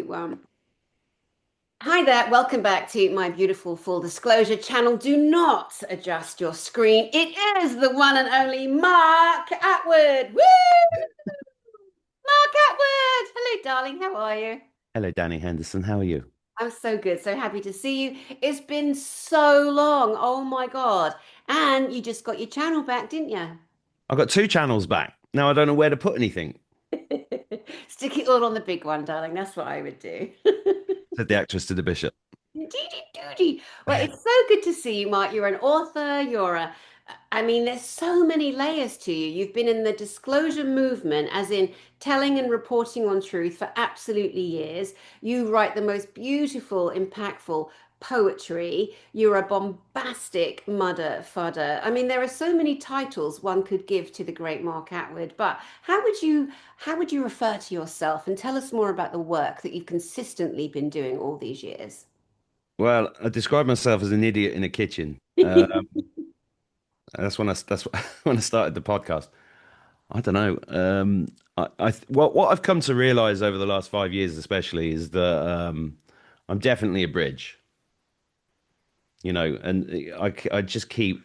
One. Hi there, welcome back to my beautiful full disclosure channel. Do not adjust your screen. It is the one and only Mark Attwood. Woo! Mark Attwood! Hello, darling. How are you? Hello, Dani Henderson. How are you? I'm so good. So happy to see you. It's been so long. Oh my God. And you just got your channel back, didn't you? I've got two channels back. Now I don't know where to put anything, Stick it all on the big one, darling. That's what I would do. said the actress to the bishop. Doody doody. Well, it's so good to see you, Mark. You're an author. I mean, there's so many layers to you. You've been in the disclosure movement, as in telling and reporting on truth for absolutely years. You write the most beautiful, impactful poetry. You're a bombastic mudder fudder. I mean, there are so many titles one could give to the great Mark Atwood, but how would you refer to yourself and tell us more about the work that you've consistently been doing all these years? Well, I describe myself as an idiot in a kitchen. That's when I started the podcast. I don't know. What I've come to realize over the last 5 years, especially, is that I'm definitely a bridge. And I just keep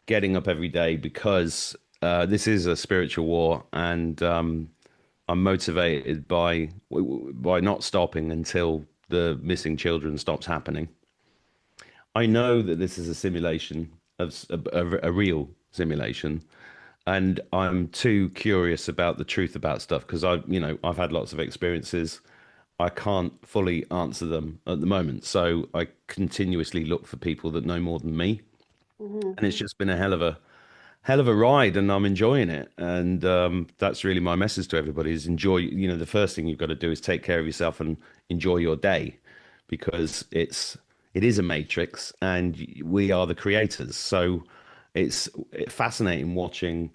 getting up every day because this is a spiritual war, and I'm motivated by not stopping until the missing children stops happening. I know that this is a simulation a real simulation, and I'm too curious about the truth about stuff because I've had lots of experiences. I can't fully answer them at the moment, so I continuously look for people that know more than me, and it's Mhm. just been a hell of a ride, and I'm enjoying it. And that's really my message to everybody: is enjoy. The first thing you've got to do is take care of yourself and enjoy your day, because it is a matrix, and we are the creators. So it's fascinating watching,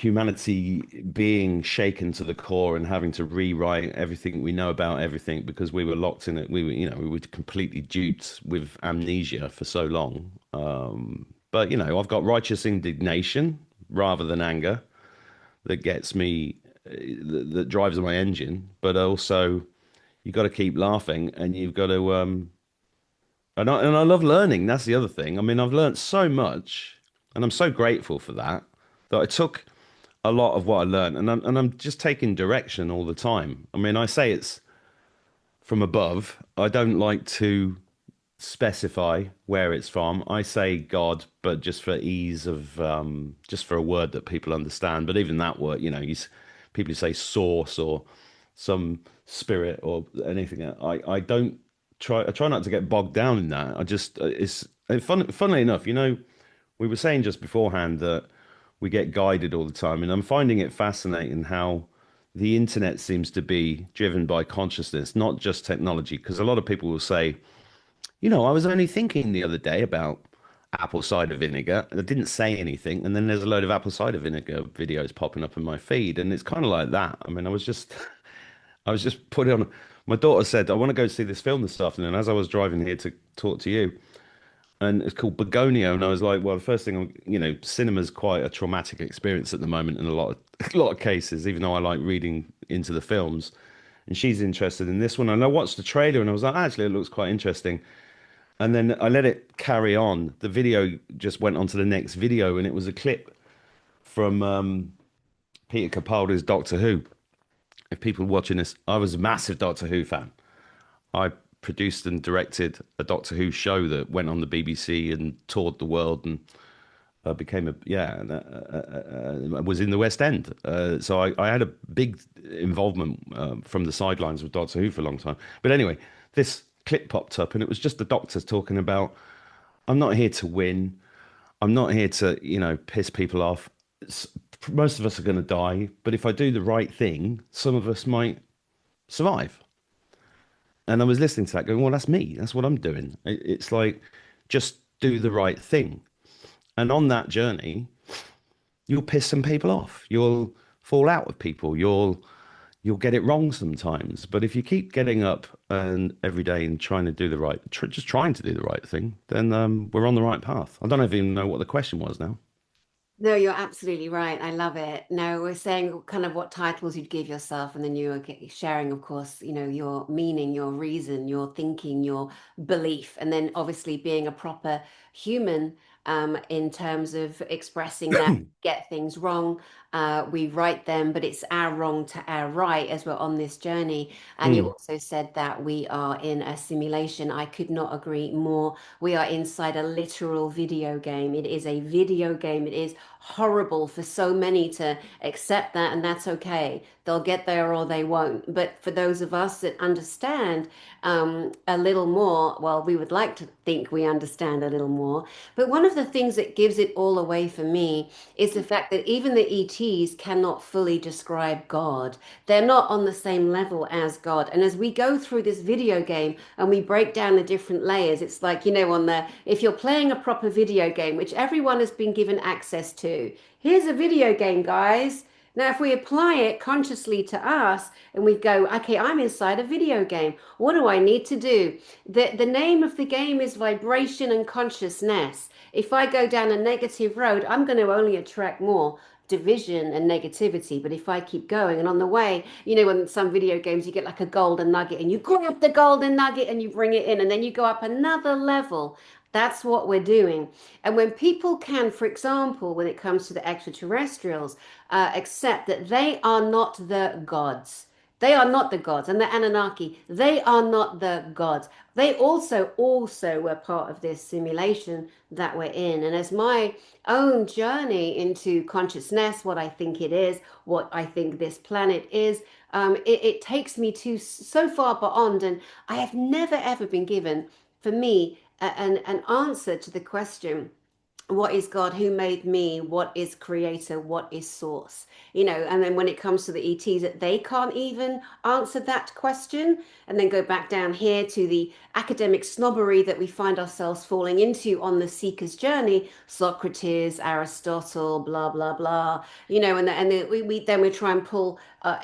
humanity being shaken to the core and having to rewrite everything we know about everything because we were locked in it. We were completely duped with amnesia for so long. But I've got righteous indignation rather than anger that gets me, that drives my engine. But also, you got to keep laughing, and you've got to, and I love learning. That's the other thing. I mean, I've learned so much, and I'm so grateful for that. That I took a lot of what I learned, and I'm just taking direction all the time. I mean, I say it's from above. I don't like to specify where it's from. I say God, but just for ease of, just for a word that people understand. But even that word, people say source or some spirit or anything. I don't try. I try not to get bogged down in that. I just it's and funnily enough, we were saying just beforehand that we get guided all the time, and I'm finding it fascinating how the internet seems to be driven by consciousness, not just technology. Because a lot of people will say, I was only thinking the other day about apple cider vinegar, and I didn't say anything. And then there's a load of apple cider vinegar videos popping up in my feed, and it's kind of like that. I mean, I was just putting on. My daughter said, "I want to go see this film this afternoon." As I was driving here to talk to you, and it's called Begonia, and I was like, "Well, the first thing, cinema's quite a traumatic experience at the moment in a lot of a lot of cases, even though I like reading into the films." And she's interested in this one, and I watched the trailer, and I was like, "Actually, it looks quite interesting." And then I let it carry on. The video just went on to the next video, and it was a clip from Peter Capaldi's Doctor Who. If people watching this, I was a massive Doctor Who fan. I produced and directed a Doctor Who show that went on the BBC and toured the world, and became was in the West End. So I had a big involvement from the sidelines with Doctor Who for a long time. But anyway, this clip popped up, and it was just the doctors talking about, I'm not here to win. I'm not here to, piss people off. Most of us are going to die, but if I do the right thing, some of us might survive. And I was listening to that going, well, that's me. That's what I'm doing. It's like, just do the right thing. And on that journey, you'll piss some people off. You'll fall out with people. You'll get it wrong sometimes. But if you keep getting up and every day and trying to do just trying to do the right thing, then we're on the right path. I don't even know what the question was now. No, you're absolutely right. I love it. No, we're saying kind of what titles you'd give yourself, and then you were sharing, of course, your meaning, your reason, your thinking, your belief, and then obviously being a proper human in terms of expressing that get things wrong. We right them, but it's our wrong to our right as we're on this journey. And you Mm, also said that we are in a simulation. I could not agree more. We are inside a literal video game. It is a video game. It is horrible for so many to accept that, and that's okay. They'll get there or they won't. But for those of us that understand a little more, well, we would like to think we understand a little more. But one of the things that gives it all away for me is the fact that even the ETs cannot fully describe God. They're not on the same level as God. And as we go through this video game and we break down the different layers, it's like, on the, if you're playing a proper video game, which everyone has been given access to, here's a video game, guys. Now, if we apply it consciously to us and we go, okay, I'm inside a video game. What do I need to do? The name of the game is vibration and consciousness. If I go down a negative road, I'm going to only attract more division and negativity. But if I keep going, and on the way, when some video games you get like a golden nugget and you grab the golden nugget and you bring it in, and then you go up another level. That's what we're doing. And when people can, for example, when it comes to the extraterrestrials, accept that they are not the gods. They are not the gods. And the Anunnaki, they are not the gods. They also were part of this simulation that we're in. And as my own journey into consciousness, what I think it is, what I think this planet is, it takes me to so far beyond. And I have never, ever been given, for me, an answer to the question, what is God? Who made me? What is creator? What is source? And then when it comes to the ETs, that they can't even answer that question, and then go back down here to the academic snobbery that we find ourselves falling into on the seeker's journey. Socrates, Aristotle, blah blah blah. And then we try and pull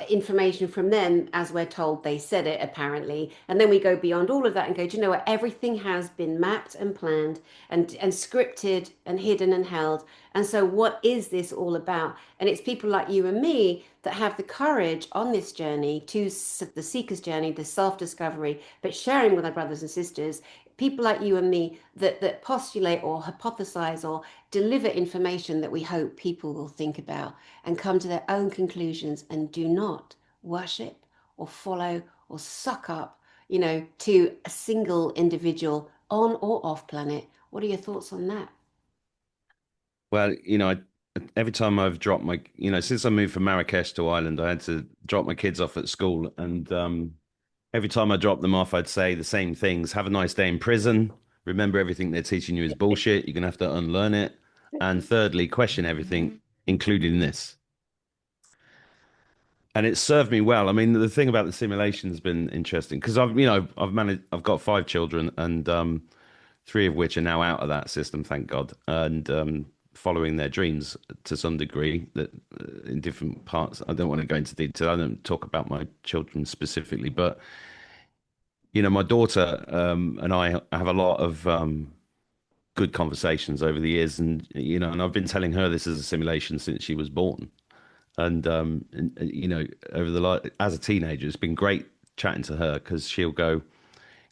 information from them as we're told they said it, apparently, and then we go beyond all of that and go, do you know what? Everything has been mapped and planned and scripted and hidden and held. And so, what is this all about? And it's people like you and me that have the courage on this journey to the seeker's journey, the self discovery, but sharing with our brothers and sisters. People like you and me that postulate or hypothesize or deliver information that we hope people will think about and come to their own conclusions and do not worship or follow or suck up, to a single individual on or off planet. What are your thoughts on that? well, every time I've dropped my, since I moved from Marrakesh to Ireland, I had to drop my kids off at school, and every time I dropped them off, I'd say the same things. Have a nice day in prison. Remember, everything they're teaching you is bullshit. You're gonna have to unlearn it. And thirdly, question everything, including this. And it's served me well. I mean, the thing about the simulation has been interesting because I've got 5 children, and three of which are now out of that system, thank God, and following their dreams to some degree. That in different parts, I don't want to go into detail. I don't talk about my children specifically, but my daughter and I have a lot of good conversations over the years, and I've been telling her this is a simulation since she was born. And over as a teenager, it's been great chatting to her because she'll go,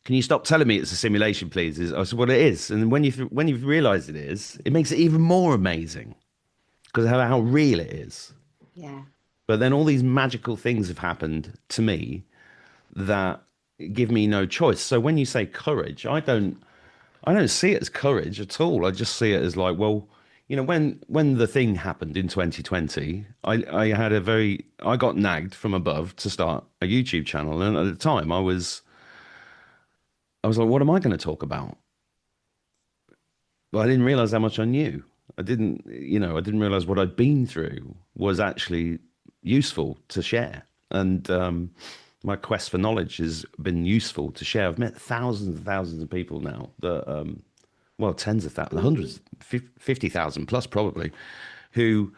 "Can you stop telling me it's a simulation, please?" I said, "Well, it is." And when you've realised it is, it makes it even more amazing because of how real it is. Yeah. But then all these magical things have happened to me that give me no choice. So when you say courage, I don't see it as courage at all. I just see it as like, well, when the thing happened in 2020, I got nagged from above to start a YouTube channel, and at the time I was like, what am I going to talk about? Well, I didn't realize how much I knew. I didn't realize what I'd been through was actually useful to share. And my quest for knowledge has been useful to share. I've met thousands and thousands of people now that, well, tens of thousands, Mm. hundreds, 50,000 plus probably, who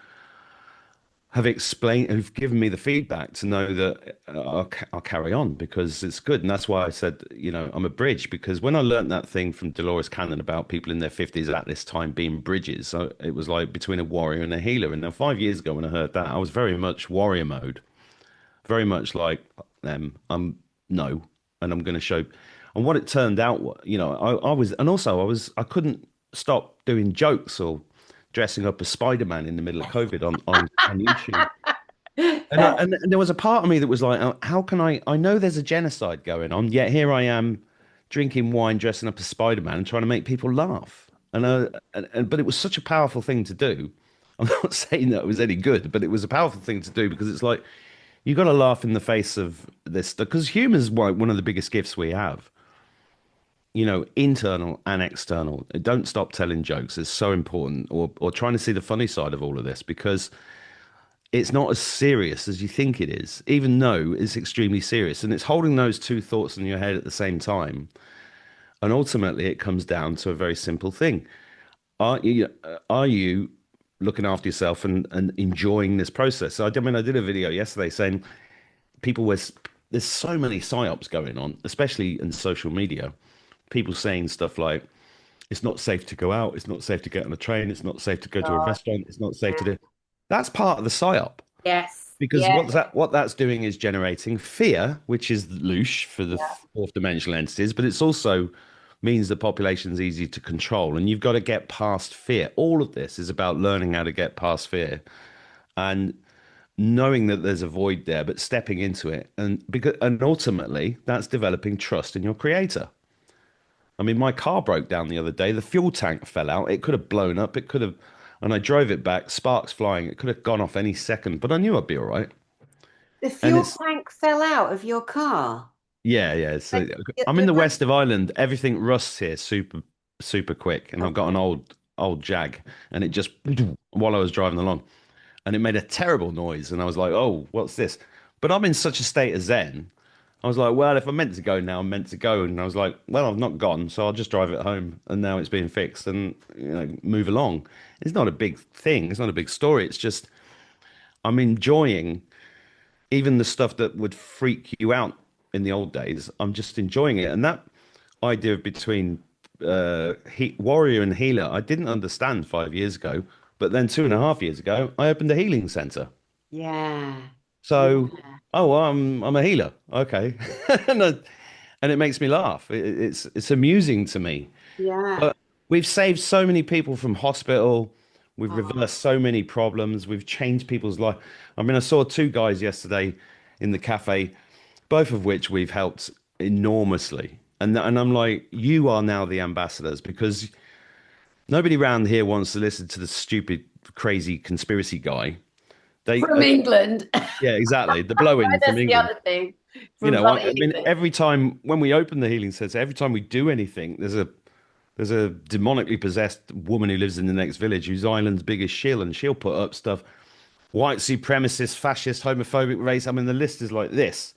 who've given me the feedback to know that I'll carry on because it's good. And that's why I said, I'm a bridge because when I learned that thing from Dolores Cannon about people in their 50s at this time being bridges, so it was like between a warrior and a healer. And now 5 years ago when I heard that, I was very much warrior mode, very much like I'm no, and I'm going to show. And what it turned out, I was, and also I couldn't stop doing jokes or dressing up as Spider-Man in the middle of COVID on YouTube. And there was a part of me that was like, how can I know there's a genocide going on, yet here I am drinking wine, dressing up as Spider-Man and trying to make people laugh. But it was such a powerful thing to do. I'm not saying that it was any good, but it was a powerful thing to do because it's like you got to laugh in the face of this stuff because humor is one of the biggest gifts we have. Internal and external. Don't stop telling jokes. It's so important, or trying to see the funny side of all of this because it's not as serious as you think it is, even though it's extremely serious. And it's holding those two thoughts in your head at the same time. And ultimately, it comes down to a very simple thing. Are you looking after yourself and enjoying this process? So, I mean, I did a video yesterday saying people were, there's so many psyops going on, especially in social media. People saying stuff like, it's not safe to go out, it's not safe to get on a train, it's not safe to go to a God, restaurant, it's not safe yeah. to do. That's part of the psyop. Yes. Because Yeah. what that's doing is generating fear, which is loosh for the Yeah. fourth dimensional entities, but it's also means the population's easy to control, and you've got to get past fear. All of this is about learning how to get past fear and knowing that there's a void there, but stepping into it, and ultimately that's developing trust in your creator. I mean, my car broke down the other day. The fuel tank fell out. It could have blown up. It could have, and I drove it back, sparks flying. It could have gone off any second, but I knew I'd be all right. The And fuel it's tank fell out of your car. Yeah, yeah. Like, So you I'm in you the had, west of Ireland. Everything rusts here super, super quick. And I've got an okay. old Jag, and it just while I was driving along, and it made a terrible noise. And I was like, "Oh, what's this?" But I'm in such a state of zen. I was like, "Well, if I'm meant to go now, I'm meant to go." And I was like, "Well, I've not gone, so I'll just drive it home." And now it's being fixed, and move along. It's not a big thing. It's not a big story. It's just I'm enjoying even the stuff that would freak you out in the old days. I'm just enjoying it, and that idea of between warrior and healer, I didn't understand 5 years ago, but then 2.5 years ago, I opened a healing center. Yeah. Yeah. So, oh, well, I'm a healer, okay, and and it makes me laugh. It's amusing to me. Yeah. But we've saved so many people from hospital. We've Oh, reversed so many problems. We've changed people's life. I mean, I saw two guys yesterday in the cafe, both of which we've helped enormously. And I'm like, you are now the ambassadors because nobody around here wants to listen to the stupid, crazy conspiracy guy. They, from England. yeah, exactly. The blow-in from That's the England. other thing. You From know, I bloody mean, England. every time when we open the healing center, every time we do anything, there's a demonically possessed woman who lives in the next village who's Ireland's biggest shill, and she'll put up stuff white supremacist, fascist, homophobic race. I mean, the list is like this.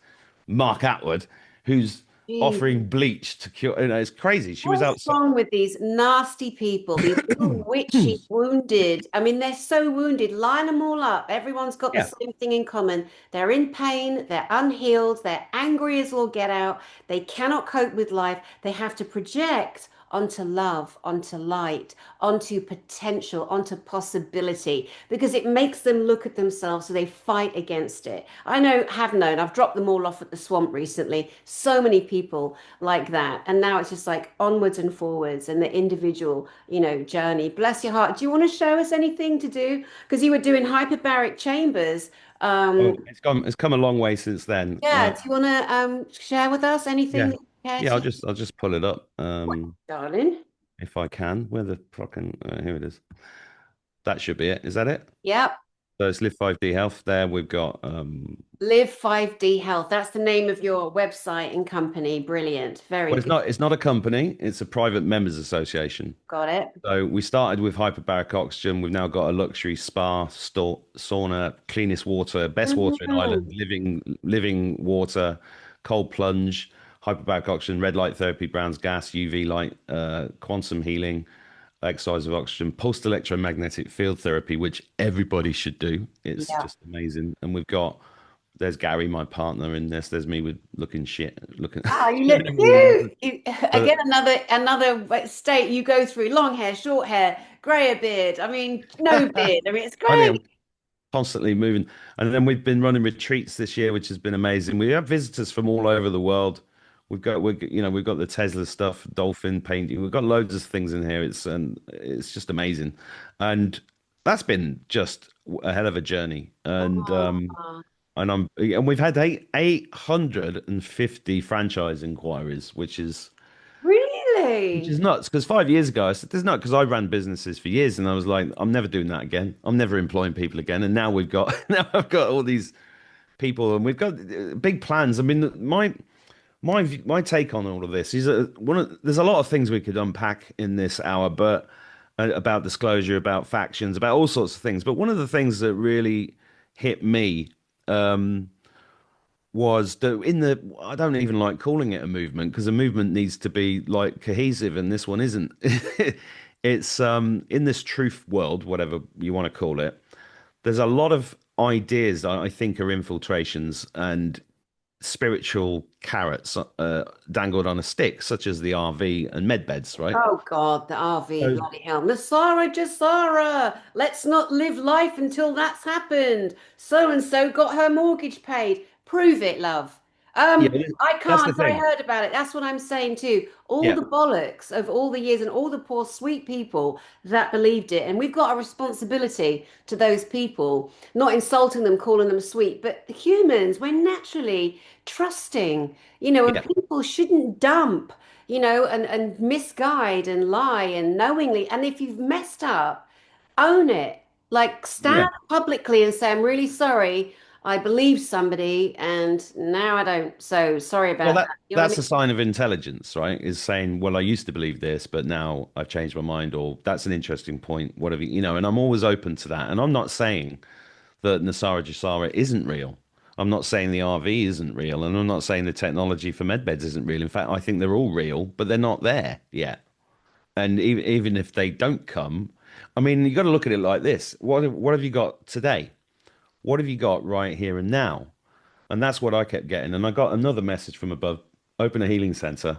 Mark Attwood, who's Jeez. offering bleach to cure. It's crazy. She was What's outside. wrong with these nasty people, these little witchy wounded? I mean, they're so wounded. Line them all up. Everyone's got the Yeah. same thing in common. They're in pain, they're unhealed, they're angry as all get out. They cannot cope with life. They have to project onto love, onto light, onto potential, onto possibility, because it makes them look at themselves, so they fight against it. I know, have known, I've dropped them all off at the swamp recently. So many people like that. And now it's just like onwards and forwards and the individual, journey. Bless your heart. Do you want to show us anything to do? Because you were doing hyperbaric chambers. Oh, Um, it's come a long way since then. yeah, do you want to share with us anything Yeah. that you care Yeah, I'll to? just pull it up. Darling. If I can. Where the fucking here it is. That should be it. Is that it? Yep. So it's Live 5D Health there. We've got Live 5D Health. That's the name of your website and company. Brilliant. Very well, it's good. not a company, it's a private members association. Got it. So we started with hyperbaric oxygen. We've now got a luxury spa, sauna, cleanest water, best water in Ireland, Mm. living water, cold plunge, hyperbaric oxygen, red light therapy, Brown's gas, UV light, quantum healing. exercise of oxygen, pulsed electromagnetic field therapy, which everybody should do. It's Yeah. just amazing. And we've got there's Gary, my partner, in this. There's me with looking shit, looking Oh, you look whenever we want. cute. Again, But another state you go through: long hair, short hair, grey beard. I mean, no beard. I mean, it's I am great. constantly moving. And then we've been running retreats this year, which has been amazing. We have visitors from all over the world. We've got the Tesla stuff, dolphin painting. We've got loads of things in here. It's just amazing, and that's been just a hell of a journey. Oh, And we've had 850 franchise inquiries, which is really? nuts. Because 5 years ago, I said, "There's not," because I ran businesses for years, and I was like, "I'm never doing that again. I'm never employing people again." And now we've got now I've got all these people, and we've got big plans. I mean, my take on all of this is there's a lot of things we could unpack in this hour, but about disclosure, about factions, about all sorts of things. But one of the things that really hit me was that in the I don't even like calling it a movement because a movement needs to be like cohesive, and this one isn't. It's in this truth world, whatever you want to call it. There's a lot of ideas that I think are infiltrations and spiritual carrots dangled on a stick, such as the RV and medbeds, right? Oh God, the RV, So, bloody hell. Nasara Jasara, let's not live life until that's happened. So and so got her mortgage paid. Prove it, love. yeah, I that's the can't, but I thing. heard about it. That's what I'm saying too. All Yeah, the bollocks of all the years and all the poor sweet people that believed it. And we've got a responsibility to those people, not insulting them, calling them sweet, but humans, we're naturally trusting, and yeah, people shouldn't dump and misguide and lie and knowingly. And if you've messed up, own it. Like stand yeah. publicly and say, I'm really sorry. I believed somebody and now I don't. So sorry Well, about that. that You know what I that's a mean? sign of intelligence, right? Is saying, well, I used to believe this, but now I've changed my mind, or that's an interesting point, whatever, and I'm always open to that. And I'm not saying that Nasara Jasara isn't real. I'm not saying the RV isn't real, and I'm not saying the technology for medbeds isn't real. In fact, I think they're all real, but they're not there yet. And even if they don't come, I mean, you got to look at it like this. What have you got today? What have you got right here and now? And that's what I kept getting. And I got another message from above, open a healing center.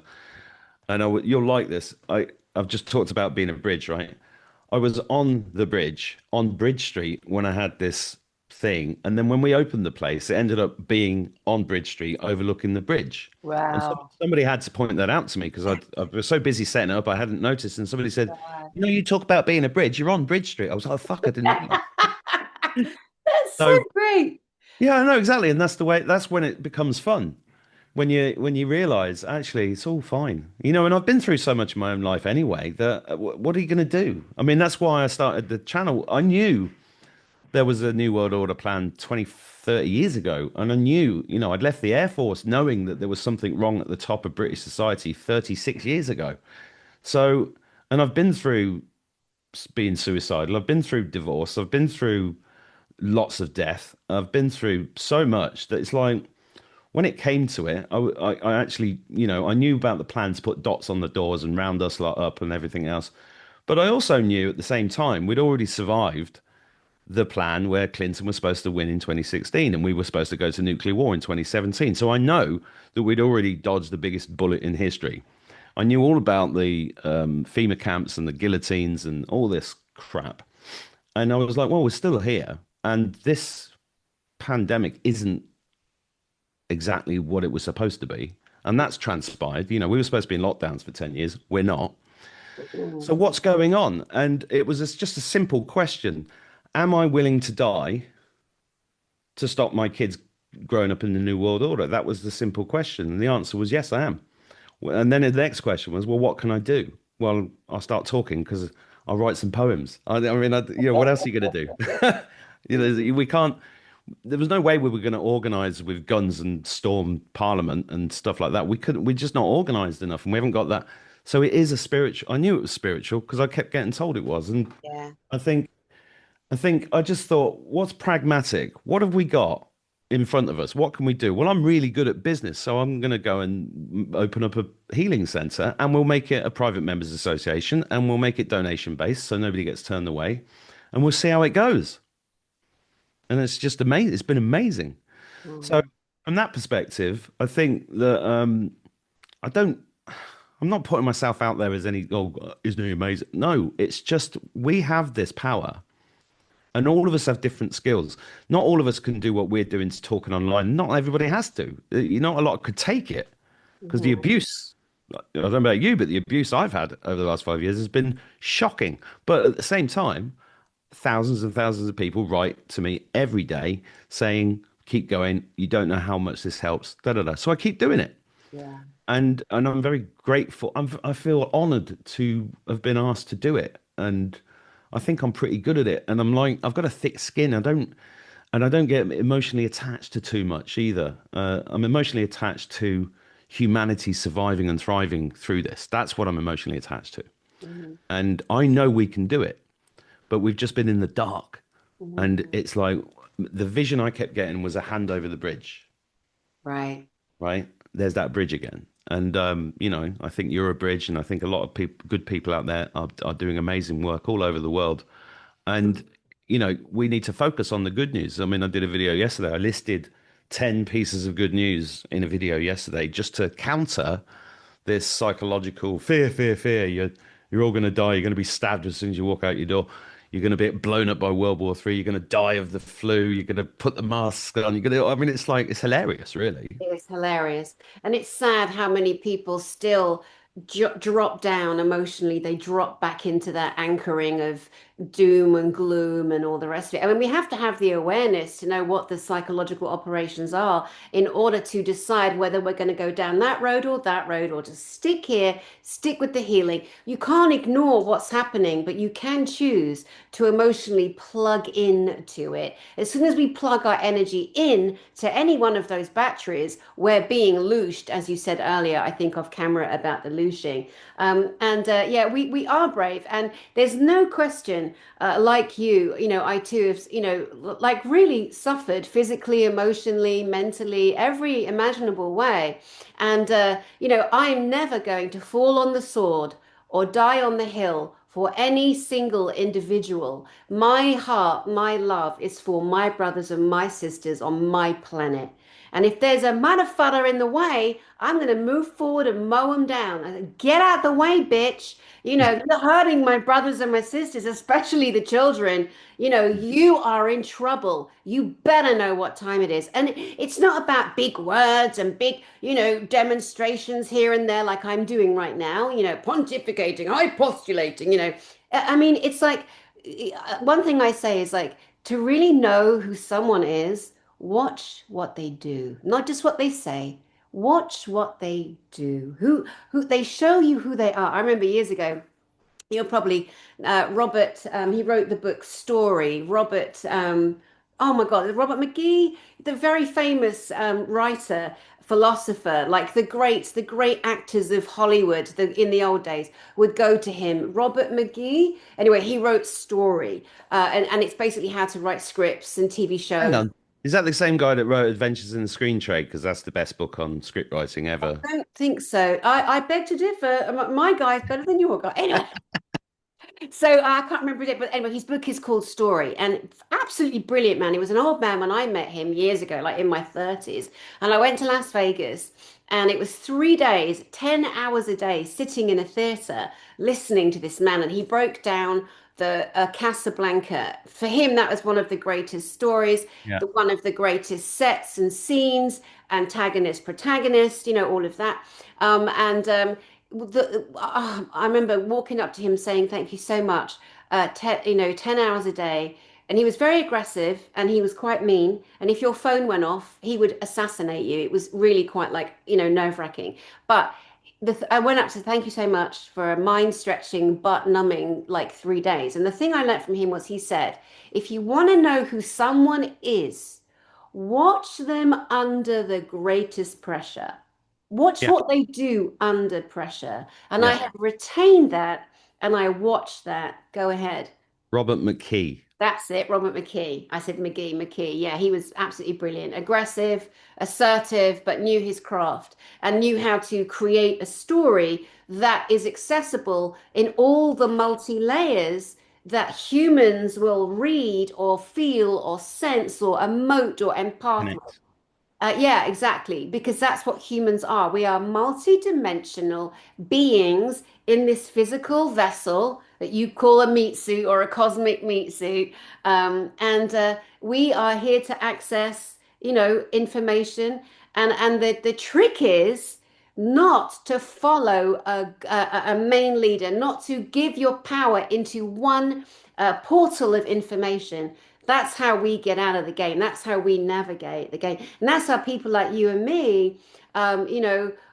And you'll like this. I've just talked about being a bridge, right? I was on the bridge, on Bridge Street, when I had this thing. And then when we opened the place, it ended up being on Bridge Street, overlooking the bridge. And Wow. somebody had to point that out to me because I was so busy setting it up, I hadn't noticed. And somebody said, God. you talk about being a bridge, you're on Bridge Street. I was like, oh, fuck, I didn't realize. That's so So, great. yeah, I know exactly. And that's when it becomes fun. When you realize actually it's all fine, and I've been through so much in my own life anyway that what are you going to do? I mean, that's why I started the channel. I knew there was a new world order plan 20, 30 years ago, and I knew, I'd left the Air Force knowing that there was something wrong at the top of British society 36 years ago. So, and I've been through being suicidal, I've been through divorce, I've been through lots of death, I've been through so much that it's like when it came to it, I actually, I knew about the plan to put dots on the doors and round us lot up and everything else. But I also knew at the same time we'd already survived the plan where Clinton was supposed to win in 2016 and we were supposed to go to nuclear war in 2017. So I know that we'd already dodged the biggest bullet in history. I knew all about the FEMA camps and the guillotines and all this crap. And I was like, well, we're still here. And this pandemic isn't exactly what it was supposed to be. And that's transpired. We were supposed to be in lockdowns for 10 years. We're not. So Mm. what's going on? And it was just a simple question. Am I willing to die to stop my kids growing up in the New World Order? That was the simple question. And the answer was yes, I am. And then the next question was, well, what can I do? Well, I'll start talking because I'll write some poems. What else are you going to do? We can't. There was no way we were going to organize with guns and storm parliament and stuff like that. We couldn't. We're just not organized enough, and we haven't got that. So it is a spiritual. I knew it was spiritual because I kept getting told it was, and Yeah. I think, I just thought, what's pragmatic? What have we got? in front of us. What can we do? Well, I'm really good at business, so I'm going to go and open up a healing center, and we'll make it a private members association, and we'll make it donation based, so nobody gets turned away, and we'll see how it goes. And it's just amazing. It's been amazing. So Mm. from that perspective, I think that I don't. I'm not putting myself out there as any, oh, isn't he amazing? No, it's just we have this power. And all of us have different skills. Not all of us can do what we're doing to talking online. Not everybody has to. Not a lot could take it because the Mhm. abuse, I don't know about you, but the abuse I've had over the last 5 years has been shocking. But at the same time, thousands and thousands of people write to me every day saying, keep going. You don't know how much this helps. Da, da, da. So I keep doing it. Yeah. And I'm very grateful. I feel honored to have been asked to do it. And I think I'm pretty good at it. And I'm like, I've got a thick skin. I don't get emotionally attached to too much either. I'm emotionally attached to humanity surviving and thriving through this. That's what I'm emotionally attached to. Mhm. And I know we can do it, but we've just been in the dark. And Mhm. it's like the vision I kept getting was a hand over the bridge, Right. right? There's that bridge again. And I think you're a bridge, and I think a lot of people, good people out there, are doing amazing work all over the world. And we need to focus on the good news. I mean, I did a video yesterday. I listed 10 pieces of good news in a video yesterday just to counter this psychological fear, fear, fear. You're all going to die. You're going to be stabbed as soon as you walk out your door. You're going to be blown up by World War III. You're going to die of the flu. You're going to put the mask on. You're going to, I mean, it's like, it's hilarious, really. It's hilarious. And it's sad how many people still drop down emotionally. They drop back into that anchoring of doom and gloom and all the rest of it. I mean, we have to have the awareness to know what the psychological operations are in order to decide whether we're going to go down that road, or to stick here, stick with the healing. You can't ignore what's happening, but you can choose to emotionally plug in to it. As soon as we plug our energy in to any one of those batteries, we're being loosed, as you said earlier, I think off camera about the looshing. And yeah, we are brave. And there's no question, like I too have, like really suffered physically, emotionally, mentally, every imaginable way. And, I'm never going to fall on the sword or die on the hill for any single individual. My heart, my love is for my brothers and my sisters on my planet. And if there's a motherfucker in the way, I'm going to move forward and mow them down. Get out the way, bitch. You're hurting my brothers and my sisters, especially the children. You are in trouble. You better know what time it is. And it's not about big words and big, demonstrations here and there like I'm doing right now, pontificating, hypostulating. I mean, it's like one thing I say is like to really know who someone is, watch what they do, not just what they say. Watch what they do. Who they show you who they are. I remember years ago, you're probably Robert. He wrote the book Story. Robert. Oh my God, Robert McGee, the very famous writer, philosopher, like the great actors of Hollywood in the old days would go to him. Robert McGee. Anyway, he wrote Story, and it's basically how to write scripts and TV Hang shows. on. Is that the same guy that wrote Adventures in the Screen Trade? Because that's the best book on script writing ever. I don't think so. I beg to differ. My guy's better than your guy. Anyway, so I can't remember it, but anyway, his book is called Story, and it's absolutely brilliant, man. He was an old man when I met him years ago, like in my 30s, and I went to Las Vegas, and it was 3 days, 10 hours a day, sitting in a theater listening to this man, and he broke down the Casablanca. For him, that was one of the greatest stories, Yeah. one of the greatest sets and scenes, antagonist, protagonist, all of that, and I remember walking up to him saying, "Thank you so much." 10 hours a day. And he was very aggressive and he was quite mean. And if your phone went off, he would assassinate you. It was really quite like, nerve-wracking. But I went up to thank you so much for a mind-stretching, butt-numbing like 3 days. And the thing I learned from him was he said, if you want to know who someone is, watch them under the greatest pressure. Watch Yeah. what they do under pressure. And I Yeah. have retained that and I watched that. Go ahead. Robert McKee. That's it, Robert McKee. I said McKee. Yeah, he was absolutely brilliant. Aggressive, assertive, but knew his craft and knew how to create a story that is accessible in all the multi layers that humans will read or feel or sense or emote or empath. Connect. Yeah, exactly. Because that's what humans are. We are multi-dimensional beings in this physical vessel that you call a meat suit or a cosmic meat suit. And we are here to access, information. And the trick is not to follow a main leader, not to give your power into one portal of information. That's how we get out of the game. That's how we navigate the game. And that's how people like you and me,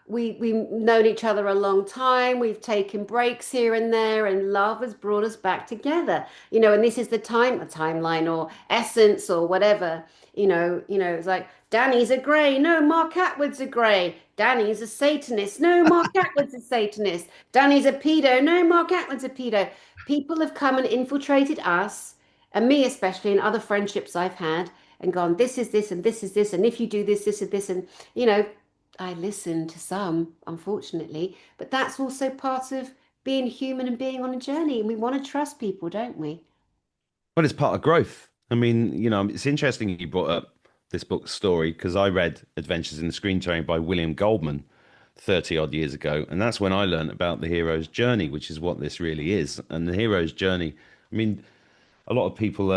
we've known each other a long time. We've taken breaks here and there, and love has brought us back together. And this is the time, a timeline or essence or whatever. It's like Danny's a grey. No, Mark Atwood's a grey. Danny's a Satanist. No, Mark Atwood's a Satanist. Danny's a pedo. No, Mark Atwood's a pedo. People have come and infiltrated us and me especially, and other friendships I've had, and gone, this is this, and this is this, and if you do this, this is this, and you know, I listen to some, unfortunately, but that's also part of being human and being on a journey, and we want to trust people, don't we? Well, it's part of growth. I mean, it's interesting you brought up this book's story because I read Adventures in the Screen Train by William Goldman 30 odd years ago. And that's when I learned about the hero's journey, which is what this really is. And the hero's journey, I mean, a lot of people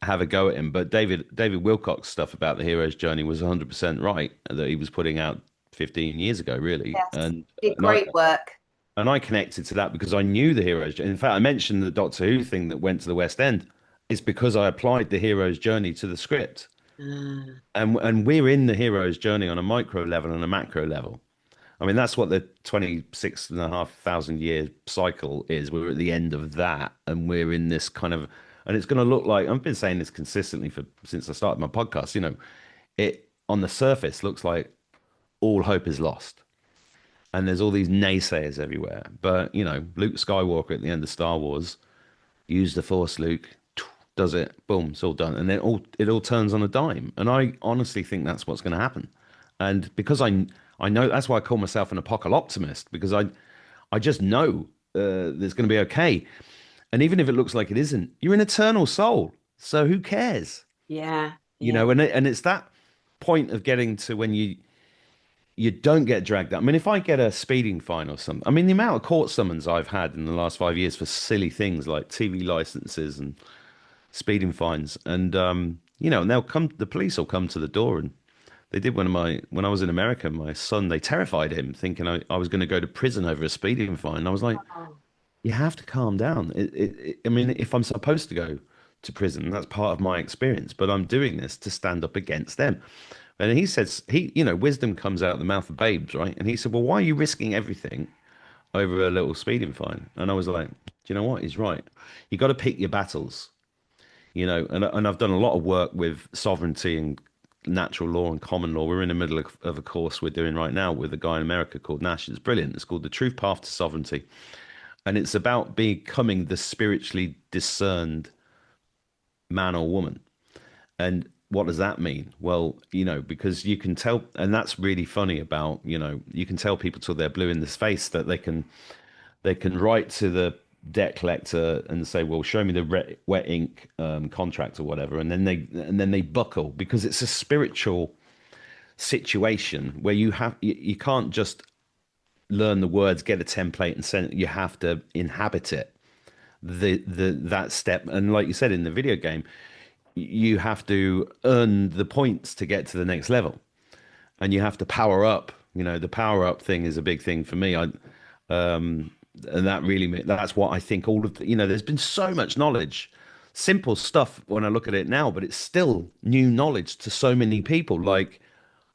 have a go at him, but David Wilcock's stuff about the hero's journey was 100% right that he was putting out 15 years ago, really. Yes. And Did and I great work. and I connected to that because I knew the hero's journey. In fact, I mentioned the Doctor Who thing that went to the West End. It's because I applied the hero's journey to the script. Ah, And we're in the hero's journey on a micro level and a macro level. I mean, that's what the 26,500 year cycle is. We're at the end of that, and we're in this kind of, and it's going to look like I've been saying this consistently for since I started my podcast. It on the surface looks like all hope is lost, and there's all these naysayers everywhere. But Luke Skywalker at the end of Star Wars use the Force, Luke does it, boom, it's all done, and then it all turns on a dime. And I honestly think that's what's going to happen. And because I know that's why I call myself an apocalyptimist because I just know there's going to be okay. And even if it looks like it isn't, you're an eternal soul, so who cares? yeah, You yeah. know, and it's that point of getting to when you don't get dragged out. I mean, if I get a speeding fine or something, I mean, the amount of court summons I've had in the last 5 years for silly things like TV licenses and speeding fines, and the police will come to the door, and they did when I was in America, my son, they terrified him, thinking I was going to go to prison over a speeding fine. And I was like, Oh, you have to calm down. I mean, if I'm supposed to go to prison, that's part of my experience, but I'm doing this to stand up against them. And he says, wisdom comes out of the mouth of babes, right? And he said, well, why are you risking everything over a little speeding fine? And I was like, do you know what? He's right. You got to pick your battles, and I've done a lot of work with sovereignty and natural law and common law. We're in the middle of a course we're doing right now with a guy in America called Nash. It's brilliant. It's called The Truth Path to Sovereignty. And it's about becoming the spiritually discerned man or woman. And what does that mean? Well, because you can tell, and that's really funny about, you can tell people till they're blue in the face that they can write to the debt collector and say, well, show me the wet ink contract or whatever. And then they buckle because it's a spiritual situation where you can't just learn the words, get a template and send it. You have to inhabit it. That step. And like you said in the video game, you have to earn the points to get to the next level, and you have to power up. The power up thing is a big thing for me. And that's what I think all of there's been so much knowledge, simple stuff when I look at it now, but it's still new knowledge to so many people, like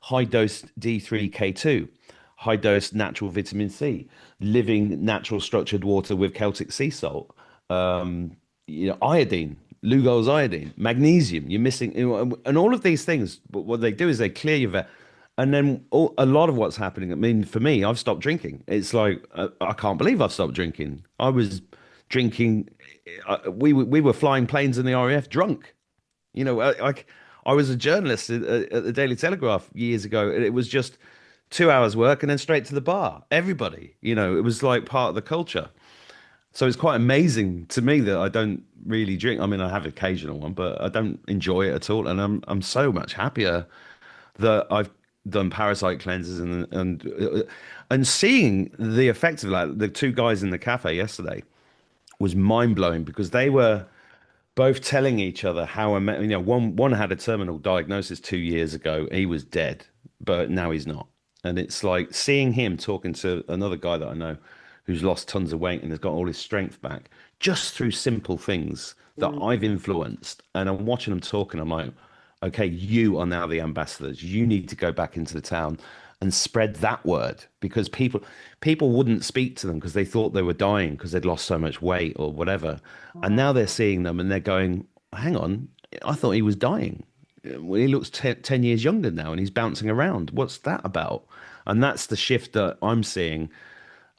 high dose D3K2, high dose natural vitamin C, living natural structured water with Celtic sea salt, iodine, Lugol's iodine, magnesium. You're missing, and all of these things. But what they do is they clear your vet. And then a lot of what's happening, I mean, for me, I've stopped drinking. It's like, I can't believe I've stopped drinking. I was drinking. We were flying planes in the RAF drunk. You know, I was a journalist at the Daily Telegraph years ago, and it was just 2 hours work and then straight to the bar. Everybody, you know, it was like part of the culture. So it's quite amazing to me that I don't really drink. I mean, I have occasional one, but I don't enjoy it at all. And I'm so much happier that I've done parasite cleanses and seeing the effect of that. The two guys in the cafe yesterday was mind blowing because they were both telling each other how you know one had a terminal diagnosis 2 years ago. He was dead, but now he's not. And it's like seeing him talking to another guy that I know who's lost tons of weight and has got all his strength back just through simple things that Mm. I've influenced. And I'm watching them talking. I'm like, okay, you are now the ambassadors. You need to go back into the town and spread that word because people wouldn't speak to them because they thought they were dying because they'd lost so much weight or whatever. And Oh, now they're seeing them and they're going, hang on, I thought he was dying. Well, he looks 10 years younger now and he's bouncing around. What's that about? And that's the shift that I'm seeing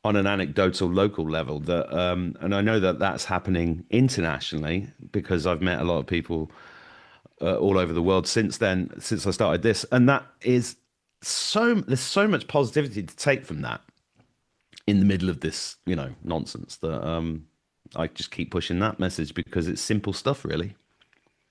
on an anecdotal local level and I know that that's happening internationally because I've met a lot of people all over the world since then, since I started this. And that is there's so much positivity to take from that in the middle of this, you know, nonsense that I just keep pushing that message because it's simple stuff, really.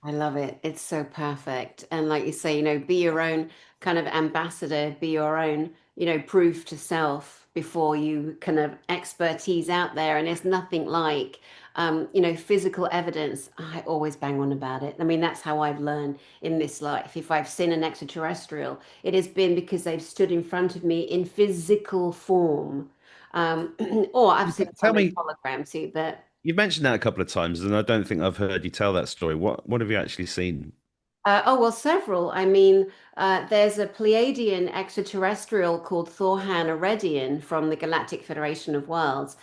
I love it. It's so perfect. And like you say, you know, be your own kind of ambassador, be your own, you know, proof to self before you kind of expertise out there. And it's nothing like, you know, physical evidence. I always bang on about it. I mean, that's how I've learned in this life. If I've seen an extraterrestrial, it has been because they've stood in front of me in physical form. Um, or I've seen Tell some in me, hologram too, but you've mentioned that a couple of times, and I don't think I've heard you tell that story. What have you actually seen? oh, well, several. I mean, there's a Pleiadian extraterrestrial called Thorhan Aredian from the Galactic Federation of Worlds.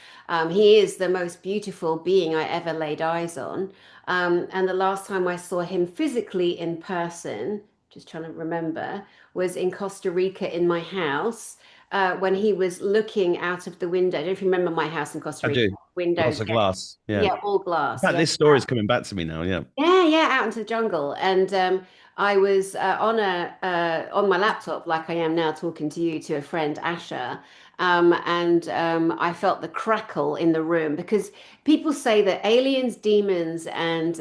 He is the most beautiful being I ever laid eyes on. And the last time I saw him physically in person, just trying to remember, was in Costa Rica in my house when he was looking out of the window. I don't know if you remember my house in Costa I Rica. do. Windows, Lots of yeah, glass. Yeah. yeah, all In glass, fact, yeah. this story is coming back to me now. Yeah. Yeah, yeah, out into the jungle, and I was on my laptop, like I am now, talking to you to a friend, Asha, and I felt the crackle in the room because people say that aliens, demons, and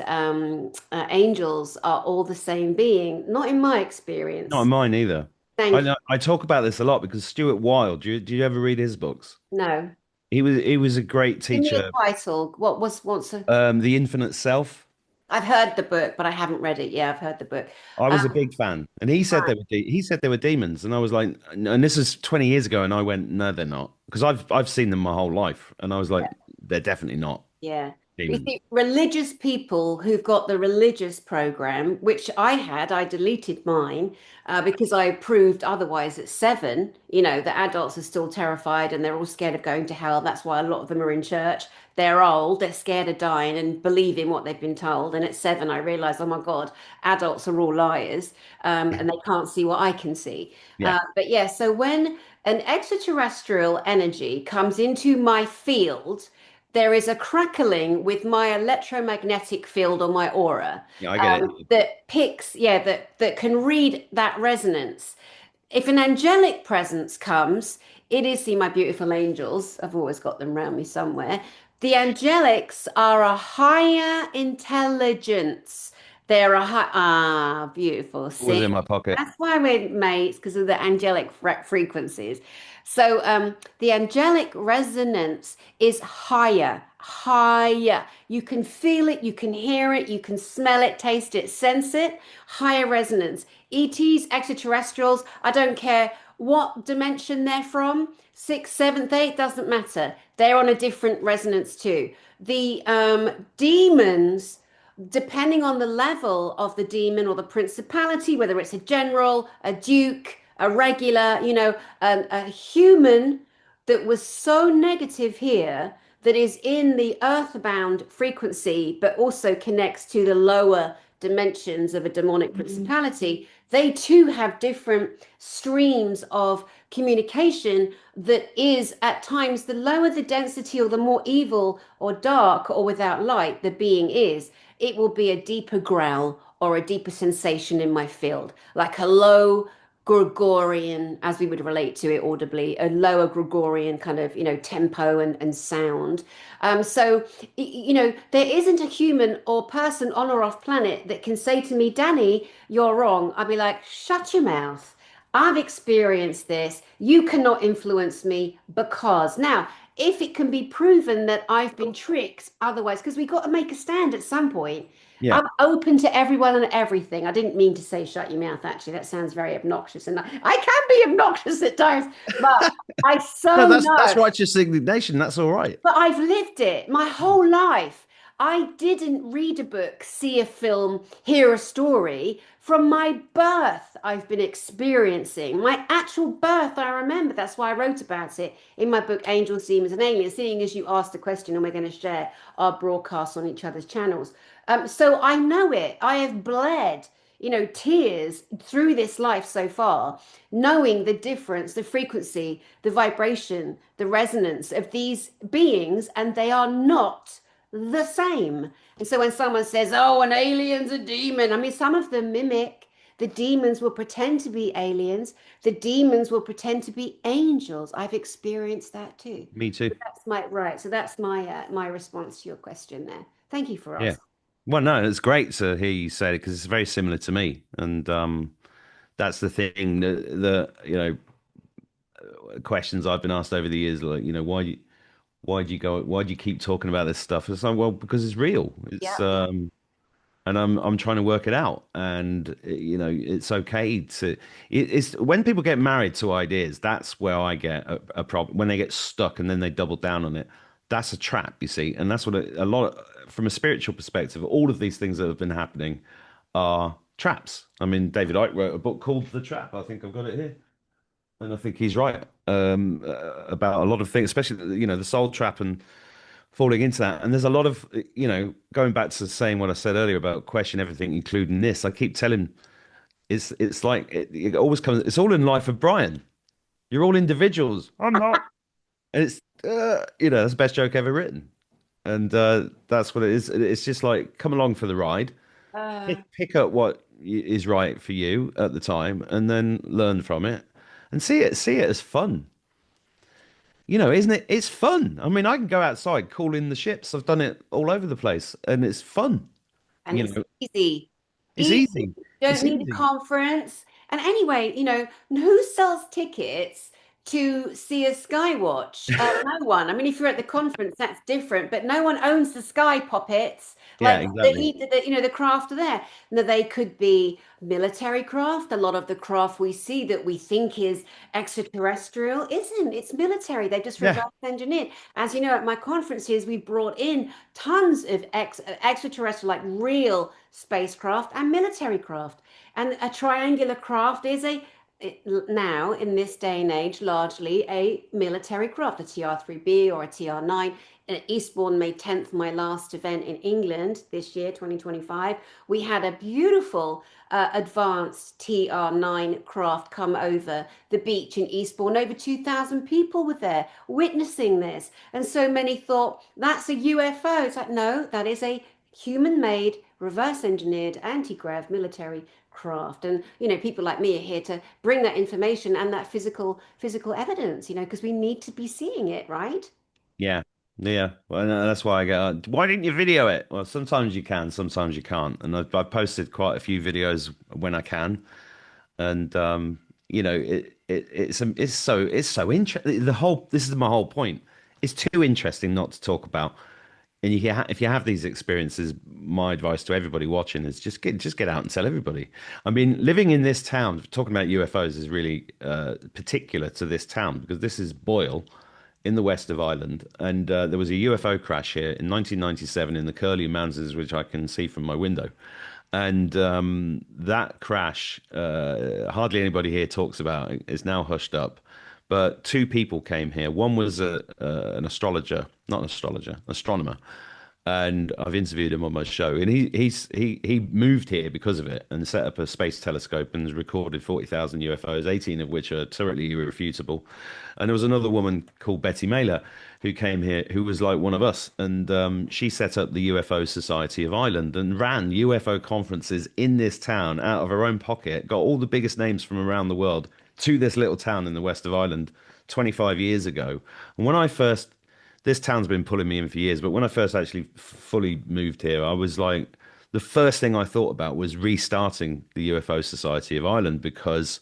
angels are all the same being. Not in my Not experience. mine either. I Thank you. know, I talk about this a lot because Stuart Wilde, do you ever read his books? No, He was a great give me teacher. a title. What was what's a? The Infinite Self. I've heard the book, but I haven't read it. Yeah, I've heard the book. I Um, was a big fan, and he said they were demons, and I was like, and this is 20 years ago, and I went, no, they're not, because I've seen them my whole life, and I was like, they're definitely not Yeah. But you demons. see, religious people who've got the religious program, which I had, I deleted mine because I proved otherwise at 7. You know, the adults are still terrified and they're all scared of going to hell. That's why a lot of them are in church. They're old, they're scared of dying and believing what they've been told. And at 7, I realized, oh my God, adults are all liars and they can't see what I can see. Yeah, But yeah, so when an extraterrestrial energy comes into my field, there is a crackling with my electromagnetic field or my aura yeah, I get it. that picks, yeah, that can read that resonance. If an angelic presence comes, it is, see my beautiful angels. I've always got them around me somewhere. The angelics are a higher intelligence. They're a high, beautiful. It was See, in my pocket. that's why we're mates because of the angelic frequencies. So, the angelic resonance is higher, higher. You can feel it, you can hear it, you can smell it, taste it, sense it. Higher resonance. ETs, extraterrestrials, I don't care what dimension they're from, sixth, seventh, eighth, doesn't matter. They're on a different resonance too. The demons, depending on the level of the demon or the principality, whether it's a general, a duke, a regular, you know, a human that was so negative here that is in the earthbound frequency, but also connects to the lower dimensions of a demonic principality, they too have different streams of communication that is at times the lower the density or the more evil or dark or without light the being is, it will be a deeper growl or a deeper sensation in my field, like a low Gregorian, as we would relate to it audibly, a lower Gregorian kind of, tempo and sound. So, there isn't a human or person on or off planet that can say to me, Dani, you're wrong. I'd be like, shut your mouth. I've experienced this. You cannot influence me because now, if it can be proven that I've been tricked, otherwise, because we got to make a stand at some point. Yeah. I'm open to everyone and everything. I didn't mean to say shut your mouth, actually. That sounds very obnoxious. And I can be obnoxious at times, but I No, so that's know. righteous indignation. That's all right. But I've lived it my whole life. I didn't read a book, see a film, hear a story. From my birth, I've been experiencing my actual birth. I remember that's why I wrote about it in my book, Angels, Demons, and Aliens, seeing as you asked the question, and we're going to share our broadcasts on each other's channels. So I know it. I have bled, tears through this life so far, knowing the difference, the frequency, the vibration, the resonance of these beings, and they are not the same. And so when someone says, oh, an alien's a demon, I mean, some of them mimic. The demons will pretend to be aliens. The demons will pretend to be angels. I've experienced that too. Me too. So that's my right. So that's my response to your question there. Thank you for Yeah. asking. Well, no, it's great to hear you say it because it's very similar to me, and that's the thing that questions I've been asked over the years, like why do you keep talking about this stuff? It's like, well, because it's real. It's Yeah. and I'm trying to work it out, and it's okay to. It's when people get married to ideas, that's where I get a problem. When they get stuck and then they double down on it, that's a trap, you see, and that's what a lot from a spiritual perspective. All of these things that have been happening are traps. I mean, David Icke wrote a book called The Trap. I think I've got it here. And I think he's right about a lot of things, especially the soul trap and falling into that. And there's a lot of going back to saying what I said earlier about question everything, including this. I keep telling it's like it always comes. It's all in life of Brian. You're all individuals. I'm not, and it's that's the best joke ever written. And that's what it is. It's just like come along for the ride, Uh, pick up what is right for you at the time, and then learn from it and see it as fun. Isn't it? It's fun. I mean, I can go outside, call in the ships. I've done it all over the place, and it's fun. and You it's know, easy. it's Easy. easy. Don't It's need a easy. conference. And anyway, who sells tickets to see a Skywatch? No one. I mean, if you're at the conference, that's different, but no one owns the sky puppets. Yeah, Like exactly. the craft are there. Now they could be military craft. A lot of the craft we see that we think is extraterrestrial isn't. It's military. They just Yeah, reverse engineered. As you know, at my conferences, we brought in tons of extraterrestrial, like real spacecraft and military craft. And a triangular craft is now in this day and age largely a military craft, a TR-3B or a TR-9. At Eastbourne, May 10th, my last event in England this year, 2025, we had a beautiful advanced TR-9 craft come over the beach in Eastbourne. Over 2,000 people were there witnessing this. And so many thought that's a UFO. It's like, no, that is a human-made, reverse-engineered, anti-grav military craft. And people like me are here to bring that information and that physical evidence, because we need to be seeing it, right? yeah, yeah. Well, no, that's why I get. Why didn't you video it? Well, sometimes you can, sometimes you can't. And I've posted quite a few videos when I can, and it's so interesting. This is my whole point. It's too interesting not to talk about. And if you have these experiences, my advice to everybody watching is just get out and tell everybody. I mean, living in this town, talking about UFOs is really particular to this town because this is Boyle in the west of Ireland, and there was a UFO crash here in 1997 in the Curlew Mountains, which I can see from my window. And that crash, hardly anybody here talks about. It's now hushed up. But two people came here. One was an astrologer, not an astrologer, astronomer, and I've interviewed him on my show, and he moved here because of it and set up a space telescope and has recorded 40,000 UFOs, 18 of which are totally irrefutable. And there was another woman called Betty Mailer who came here, who was like one of us, and she set up the UFO Society of Ireland and ran UFO conferences in this town out of her own pocket, got all the biggest names from around the world to this little town in the west of Ireland 25 years ago. And when I first this town's been pulling me in for years, but when I first actually fully moved here, I was like, the first thing I thought about was restarting the UFO Society of Ireland because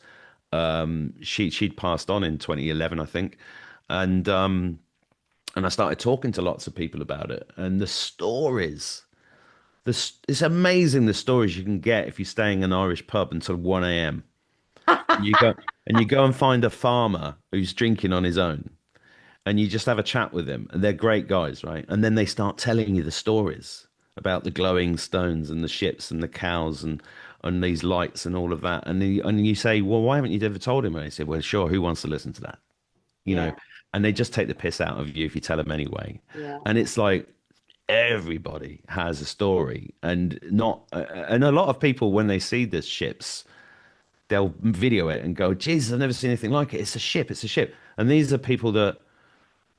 she'd passed on in 2011, I think, and and I started talking to lots of people about it, and the stories. It's amazing the stories you can get if you're staying in an Irish pub until 1 a.m. You go and you go and find a farmer who's drinking on his own, and you just have a chat with them, and they're great guys, right? And then they start telling you the stories about the glowing stones and the ships and the cows and these lights and all of that. And you say, well, why haven't you ever told him? And they say, well, sure, who wants to listen to that? You know, Yeah, and they just take the piss out of you if you tell them anyway. yeah. And it's like everybody has a story, and not, and a lot of people when they see the ships, they'll video it and go, Jesus, I've never seen anything like it. It's a ship, it's a ship. And these are people that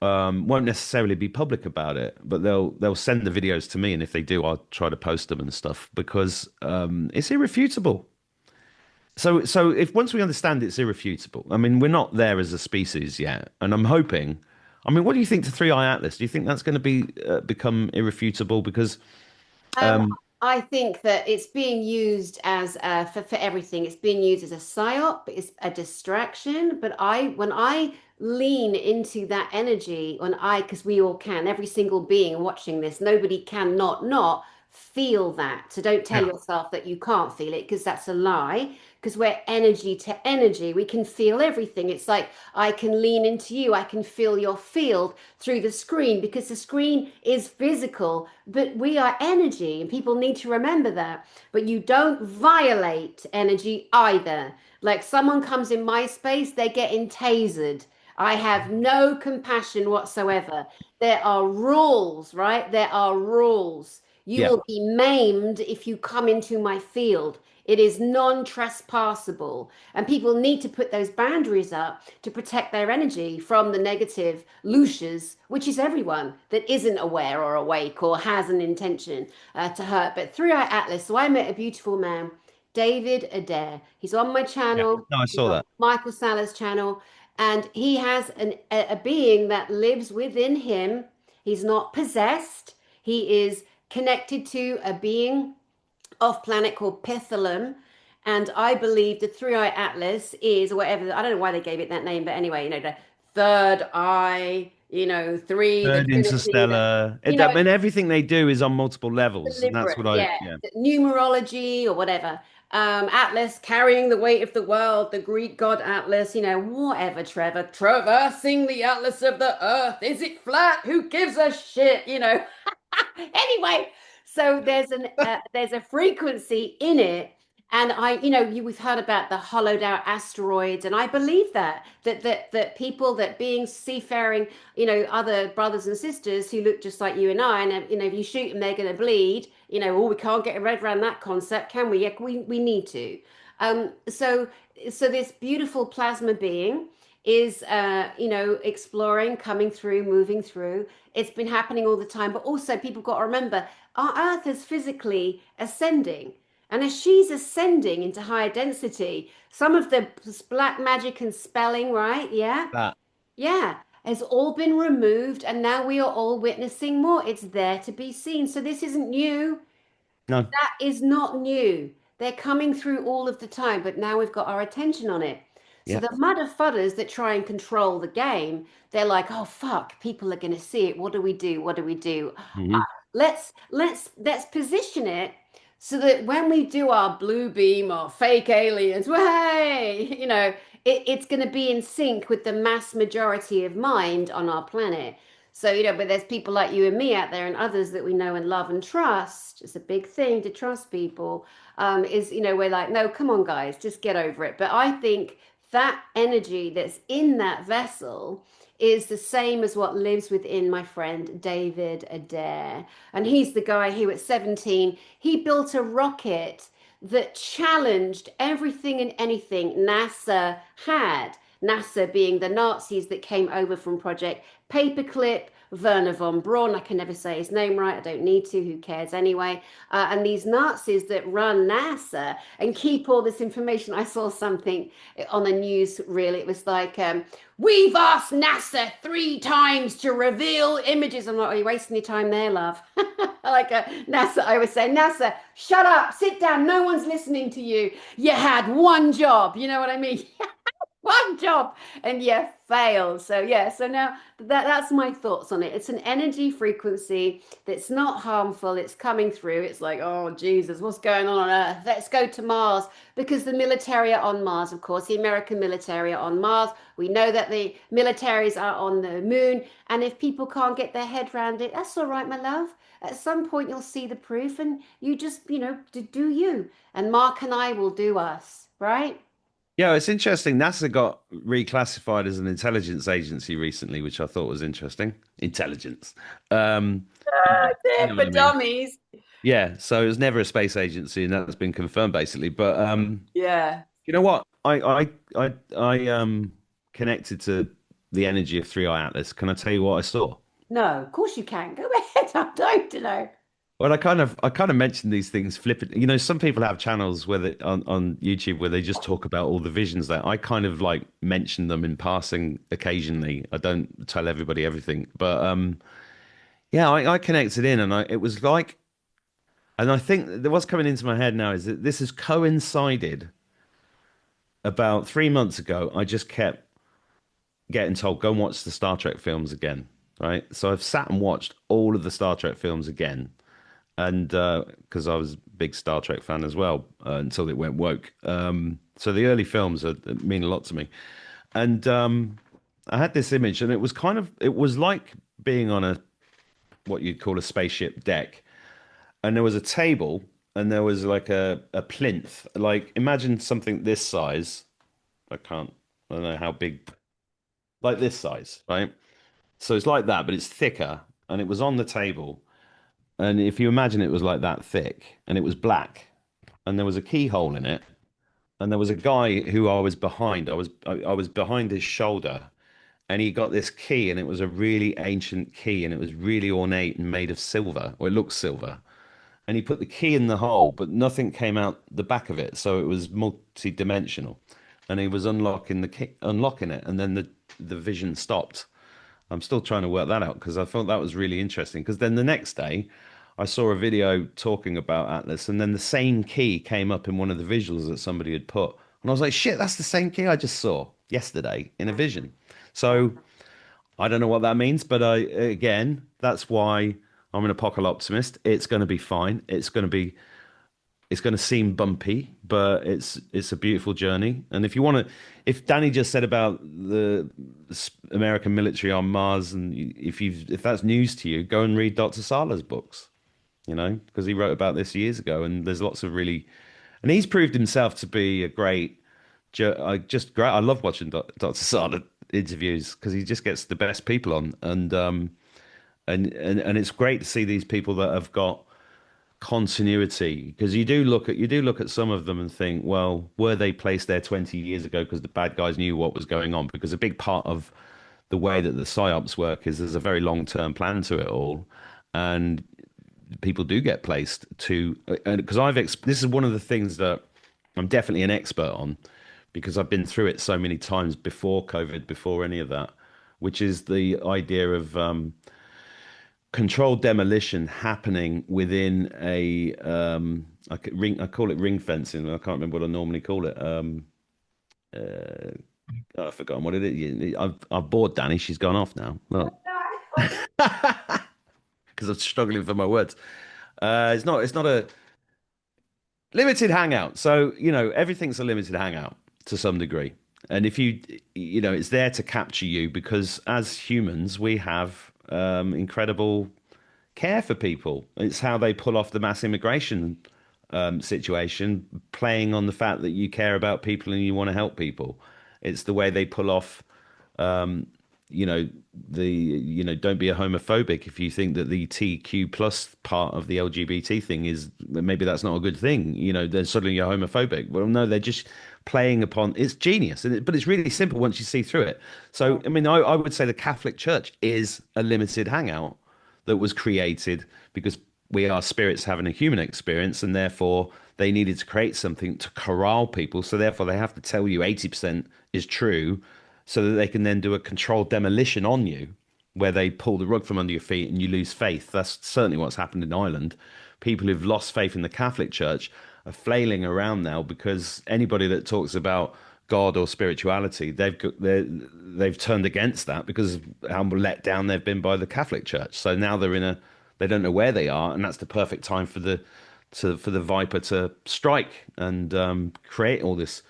won't necessarily be public about it, but they'll send the videos to me, and if they do, I'll try to post them and stuff because it's irrefutable. So if once we understand it's irrefutable, I mean, we're not there as a species yet, and I'm hoping. I mean, what do you think to Three Eye Atlas? Do you think that's going to become irrefutable? Because Um, um, I think that it's being used as for everything. It's being used as a psyop, it's a distraction. But when I lean into that energy, because we all can, every single being watching this, nobody can not feel that. So don't tell yeah, yourself that you can't feel it because that's a lie. Because we're energy to energy, we can feel everything. It's like I can lean into you, I can feel your field through the screen because the screen is physical, but we are energy, and people need to remember that. But you don't violate energy either. Like someone comes in my space, they're getting tasered. I have no compassion whatsoever. There are rules, right? There are rules. You yeah, will be maimed if you come into my field. It is non-trespassable. And people need to put those boundaries up to protect their energy from the negative Lucias, which is everyone that isn't aware or awake or has an intention to hurt. But through our Atlas, so I met a beautiful man, David Adair. He's on my yeah. channel, No, I he's saw on that. Michael Salah's channel, and he has a being that lives within him. He's not possessed, he is connected to a being off planet called Pithalum. And I believe the Three Eye Atlas is whatever, I don't know why they gave it that name, but anyway, the third eye, three, the Third Trinity, Interstellar. I it's mean, everything they do is on multiple levels, and that's deliberate, what I. yeah. Yeah. Numerology or whatever. Atlas carrying the weight of the world, the Greek god Atlas, whatever, Trevor. Traversing the Atlas of the earth. Is it flat? Who gives a shit? Anyway, so there's a frequency in it, and we've heard about the hollowed out asteroids, and I believe that people, that beings, seafaring, other brothers and sisters who look just like you and I, and if you shoot them they're going to bleed, oh, we can't get around that concept, can we? Yeah, we need to. So this beautiful plasma being is exploring, coming through, moving through. It's been happening all the time, but also people got to remember our earth is physically ascending, and as she's ascending into higher density, some of the black magic and spelling, right? Yeah, That. yeah, has all been removed, and now we are all witnessing more. It's there to be seen, so this isn't new. No. That is not new. They're coming through all of the time, but now we've got our attention on it. So Yeah. the mudder fudders that try and control the game, they're like, oh fuck, people are going to see it. What do we do? What do we do? Hmm. Let's position it so that when we do our blue beam or fake aliens, hey, it's going to be in sync with the mass majority of mind on our planet. So, but there's people like you and me out there and others that we know and love and trust. It's a big thing to trust people. We're like, no, come on, guys, just get over it. But I think that energy that's in that vessel is the same as what lives within my friend David Adair. And he's the guy who at 17, he built a rocket that challenged everything and anything NASA had. NASA being the Nazis that came over from Project Paperclip, Werner von Braun, I can never say his name right, I don't need to, who cares anyway? And these Nazis that run NASA and keep all this information. I saw something on the news reel, it was like, we've asked NASA 3 times to reveal images. I'm like, are you wasting your time there, love? Like NASA, I would say, NASA, shut up, sit down, no one's listening to you. You had one job, you know what I mean? One job and you failed. So yeah, so now that's my thoughts on it. It's an energy frequency that's not harmful. It's coming through. It's like, oh Jesus, what's going on Earth? Let's go to Mars because the military are on Mars, of course. The American military are on Mars. We know that the militaries are on the moon. And if people can't get their head around it, that's all right, my love. At some point you'll see the proof and you just, do you. And Mark and I will do us, right? Yeah, it's interesting. NASA got reclassified as an intelligence agency recently, which I thought was interesting. Intelligence. Um, you They're know for what I mean? dummies. Yeah, so it was never a space agency, and that's been confirmed basically. But Yeah. you know what? I connected to the energy of Three Eye Atlas. Can I tell you what I saw? No, of course you can. Go ahead. I'm dying to know. Well, I kind of mentioned these things flippantly. You know, some people have channels where on YouTube where they just talk about all the visions that I kind of like mention them in passing occasionally. I don't tell everybody everything, but yeah, I connected in, and it was like, and I think that what's coming into my head now is that this has coincided about 3 months ago. I just kept getting told go and watch the Star Trek films again, right? So I've sat and watched all of the Star Trek films again and because I was a big Star Trek fan as well until it went woke. So the early films mean a lot to me, and I had this image, and it was like being on a what you'd call a spaceship deck, and there was a table, and there was like a plinth, like imagine something this size. I don't know how big, like this size, right? So it's like that, but it's thicker, and it was on the table. And if you imagine it was like that thick, and it was black, and there was a keyhole in it, and there was a guy who I was behind. I was behind his shoulder, and he got this key, and it was a really ancient key, and it was really ornate and made of silver, or it looked silver. And he put the key in the hole, but nothing came out the back of it, so it was multi-dimensional. And he was unlocking the key, unlocking it, and then the vision stopped. I'm still trying to work that out because I thought that was really interesting. Because then the next day, I saw a video talking about Atlas, and then the same key came up in one of the visuals that somebody had put, and I was like, "Shit, that's the same key I just saw yesterday in a vision." So I don't know what that means, but again, that's why I'm an apocalypse optimist. It's going to be fine. It's going to seem bumpy, but it's a beautiful journey. And if you want to, if Danny just said about the American military on Mars, and if that's news to you, go and read Dr. Sala's books. You know, because he wrote about this years ago, and there's lots of really, and he's proved himself to be a great. Great. I love watching Dr. Sala interviews because he just gets the best people on, and it's great to see these people that have got continuity because you do look at some of them and think, well, were they placed there 20 years ago because the bad guys knew what was going on? Because a big part of the way that the psyops work is there's a very long-term plan to it all, and people do get placed to. Because this is one of the things that I'm definitely an expert on because I've been through it so many times before COVID, before any of that, which is the idea of controlled demolition happening within a I call it ring fencing. I can't remember what I normally call it. Uh, I've forgotten what it is. I've bored Danny. She's gone off now. Look, because I'm struggling for my words. It's not a limited hangout. So everything's a limited hangout to some degree. And if it's there to capture you because as humans we have incredible care for people. It's how they pull off the mass immigration situation, playing on the fact that you care about people and you want to help people. It's the way they pull off you know, don't be a homophobic if you think that the TQ plus part of the LGBT thing is maybe that's not a good thing. Then suddenly you're homophobic. Well, no, they're just playing upon it's genius, but it's really simple once you see through it. So, I mean, I would say the Catholic Church is a limited hangout that was created because we are spirits having a human experience, and therefore they needed to create something to corral people. So therefore they have to tell you 80% is true so that they can then do a controlled demolition on you where they pull the rug from under your feet and you lose faith. That's certainly what's happened in Ireland. People who've lost faith in the Catholic Church are flailing around now because anybody that talks about God or spirituality, they've turned against that because of how let down they've been by the Catholic Church. So now they don't know where they are, and that's the perfect time for the Viper to strike and create all this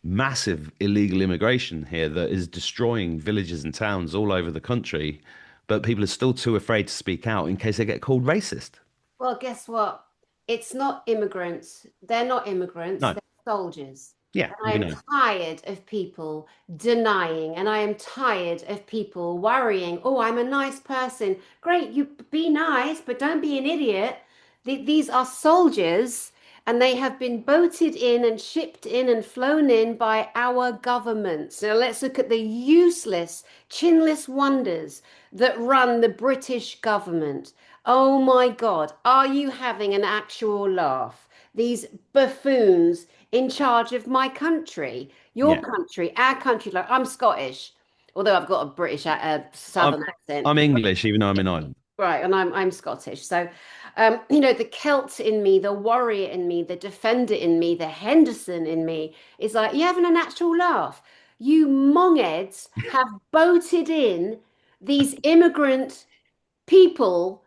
massive illegal immigration here that is destroying villages and towns all over the country. But people are still too afraid to speak out in case they get called racist. Well, guess what? It's not immigrants. They're not immigrants. No, They're soldiers. yeah, And I we am know. tired of people denying, and I am tired of people worrying, oh, I'm a nice person. Great, you be nice, but don't be an idiot. These are soldiers, and they have been boated in and shipped in and flown in by our government. So let's look at the useless, chinless wonders that run the British government. Oh my God, are you having an actual laugh? These buffoons in charge of my country, your Yeah, country, our country. Like I'm Scottish, although I've got a British I'm southern accent. I'm English, even though I'm in Ireland. Right, and I'm Scottish. So, the Celt in me, the warrior in me, the defender in me, the Henderson in me is like, you having a natural laugh. You mongheads have boated in these immigrant people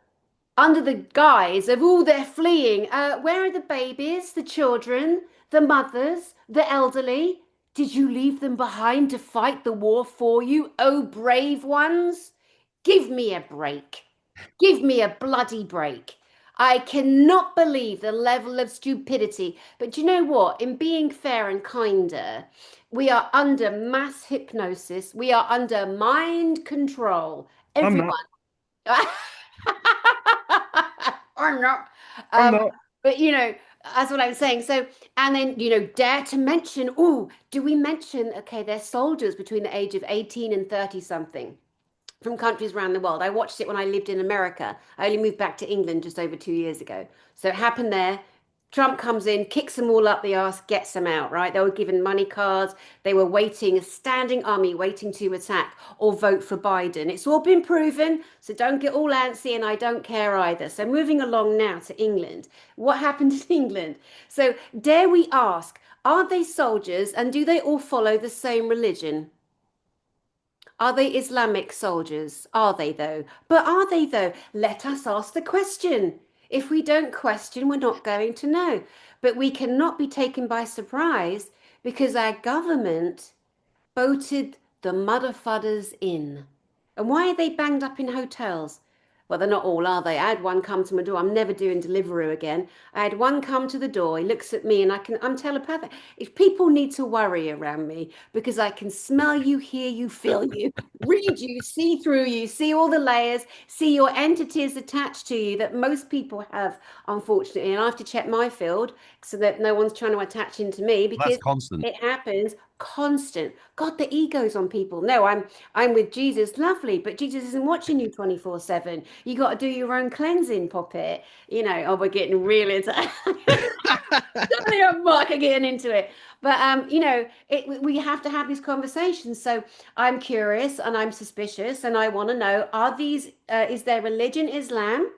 under the guise of all they're fleeing. Where are the babies, the children, the mothers, the elderly? Did you leave them behind to fight the war for you, oh brave ones? Give me a break. Give me a bloody break. I cannot believe the level of stupidity. But do you know what? In being fair and kinder, we are under mass hypnosis. We are under mind control. I'm Everyone. not. Or not. I'm Um, not. but that's what I'm saying. So, and then, dare to mention, oh, do we mention, okay, they're soldiers between the age of 18 and 30 something from countries around the world. I watched it when I lived in America. I only moved back to England just over 2 years ago. So it happened there. Trump comes in, kicks them all up the arse, gets them out, right? They were given money cards. They were waiting, a standing army waiting to attack or vote for Biden. It's all been proven, so don't get all antsy, and I don't care either. So moving along now to England. What happened in England? So dare we ask, are they soldiers and do they all follow the same religion? Are they Islamic soldiers? Are they though? But are they though? Let us ask the question. If we don't question, we're not going to know. But we cannot be taken by surprise because our government voted the mudderfudders in. And why are they banged up in hotels? Well, they're not all, are they? I had one come to my door. I'm never doing Deliveroo again. I had one come to the door. He looks at me and I'm telepathic. If people need to worry around me because I can smell you, hear you, feel you, read you, see through you, see all the layers, see your entities attached to you that most people have, unfortunately. And I have to check my field so that no one's trying to attach into me That's because constant. it happens constant. God, the egos on people. No, I'm with Jesus, lovely, but Jesus isn't watching you 24/7. You got to do your own cleansing, Poppet. Oh, we're getting really into Definitely I'm Mark getting into it. But we have to have these conversations. So I'm curious and I'm suspicious and I want to know, is their religion Islam?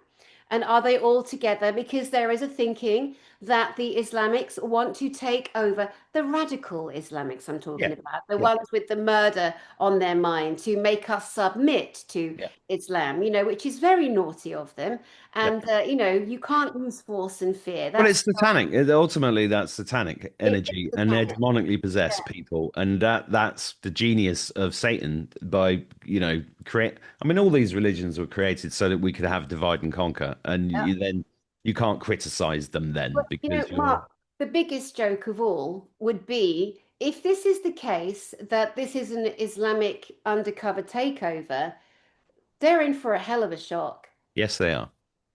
And are they all together? Because there is a thinking that the Islamics want to take over the radical Islamics I'm talking Yeah, about, the yeah, ones with the murder on their mind, to make us submit to yeah, Islam, which is very naughty of them. yeah. And, you can't use force and fear. Well, That's it's satanic. Ultimately, that's satanic it is energy, the and they're planet. demonically Yeah. possessed people, and that's the genius of Satan by create. I mean, all these religions were created so that we could have divide and conquer, and you can't criticize them then But because you're Mark, the biggest joke of all would be if this is the case, that this is an Islamic undercover takeover, they're in for a hell of a shock Yes, they are.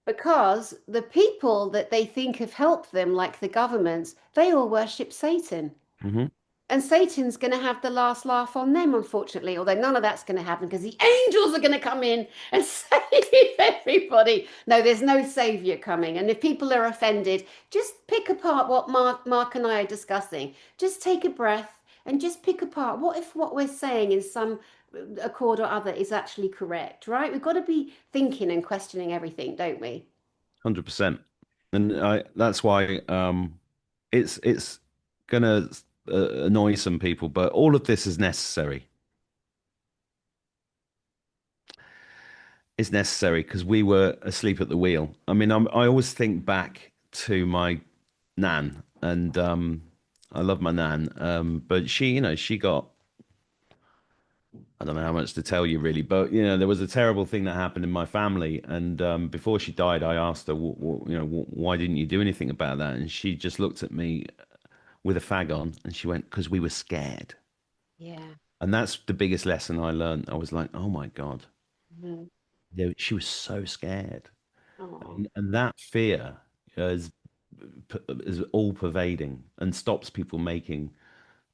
because the people that they think have helped them, like the governments, they all worship Satan. Hmm. And Satan's going to have the last laugh on them, unfortunately, although none of that's going to happen because the angels are going to come in and save everybody. No, there's no savior coming. And if people are offended, just pick apart what Mark and I are discussing. Just take a breath and just pick apart what if what we're saying in some accord or other is actually correct, right? We've got to be thinking and questioning everything, don't we? 100%. And that's why it's gonna annoy some people, but all of this is necessary. It's necessary because we were asleep at the wheel. I mean, I always think back to my nan, and I love my nan, but she got, I don't know how much to tell you really, but there was a terrible thing that happened in my family, and before she died, I asked her, why didn't you do anything about that? And she just looked at me with a fag on, and she went, because we were scared. Yeah. And that's the biggest lesson I learned. I was like, oh my God, Mhm. she was so scared, Oh, and that fear is is all pervading and stops people making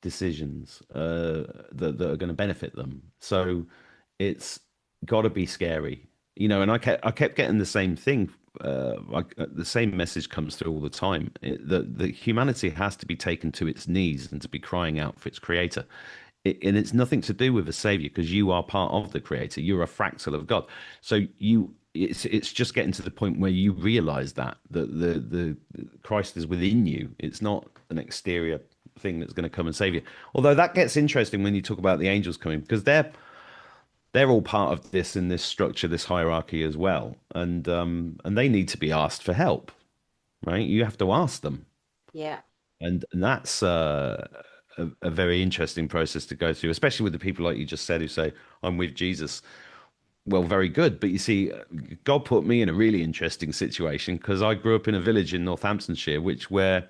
decisions that are going to benefit them. So it's got to be scary, And I kept getting the same thing. The same message comes through all the time. That humanity has to be taken to its knees and to be crying out for its creator. And it's nothing to do with a savior because you are part of the creator. You're a fractal of God. So it's just getting to the point where you realize that the Christ is within you. It's not an exterior thing that's going to come and save you. Although that gets interesting when you talk about the angels coming because they're all part of this in this structure, this hierarchy as well, and they need to be asked for help, right? You have to ask them, yeah. and that's a very interesting process to go through, especially with the people like you just said who say, "I'm with Jesus." Well, very good. But you see, God put me in a really interesting situation because I grew up in a village in Northamptonshire, where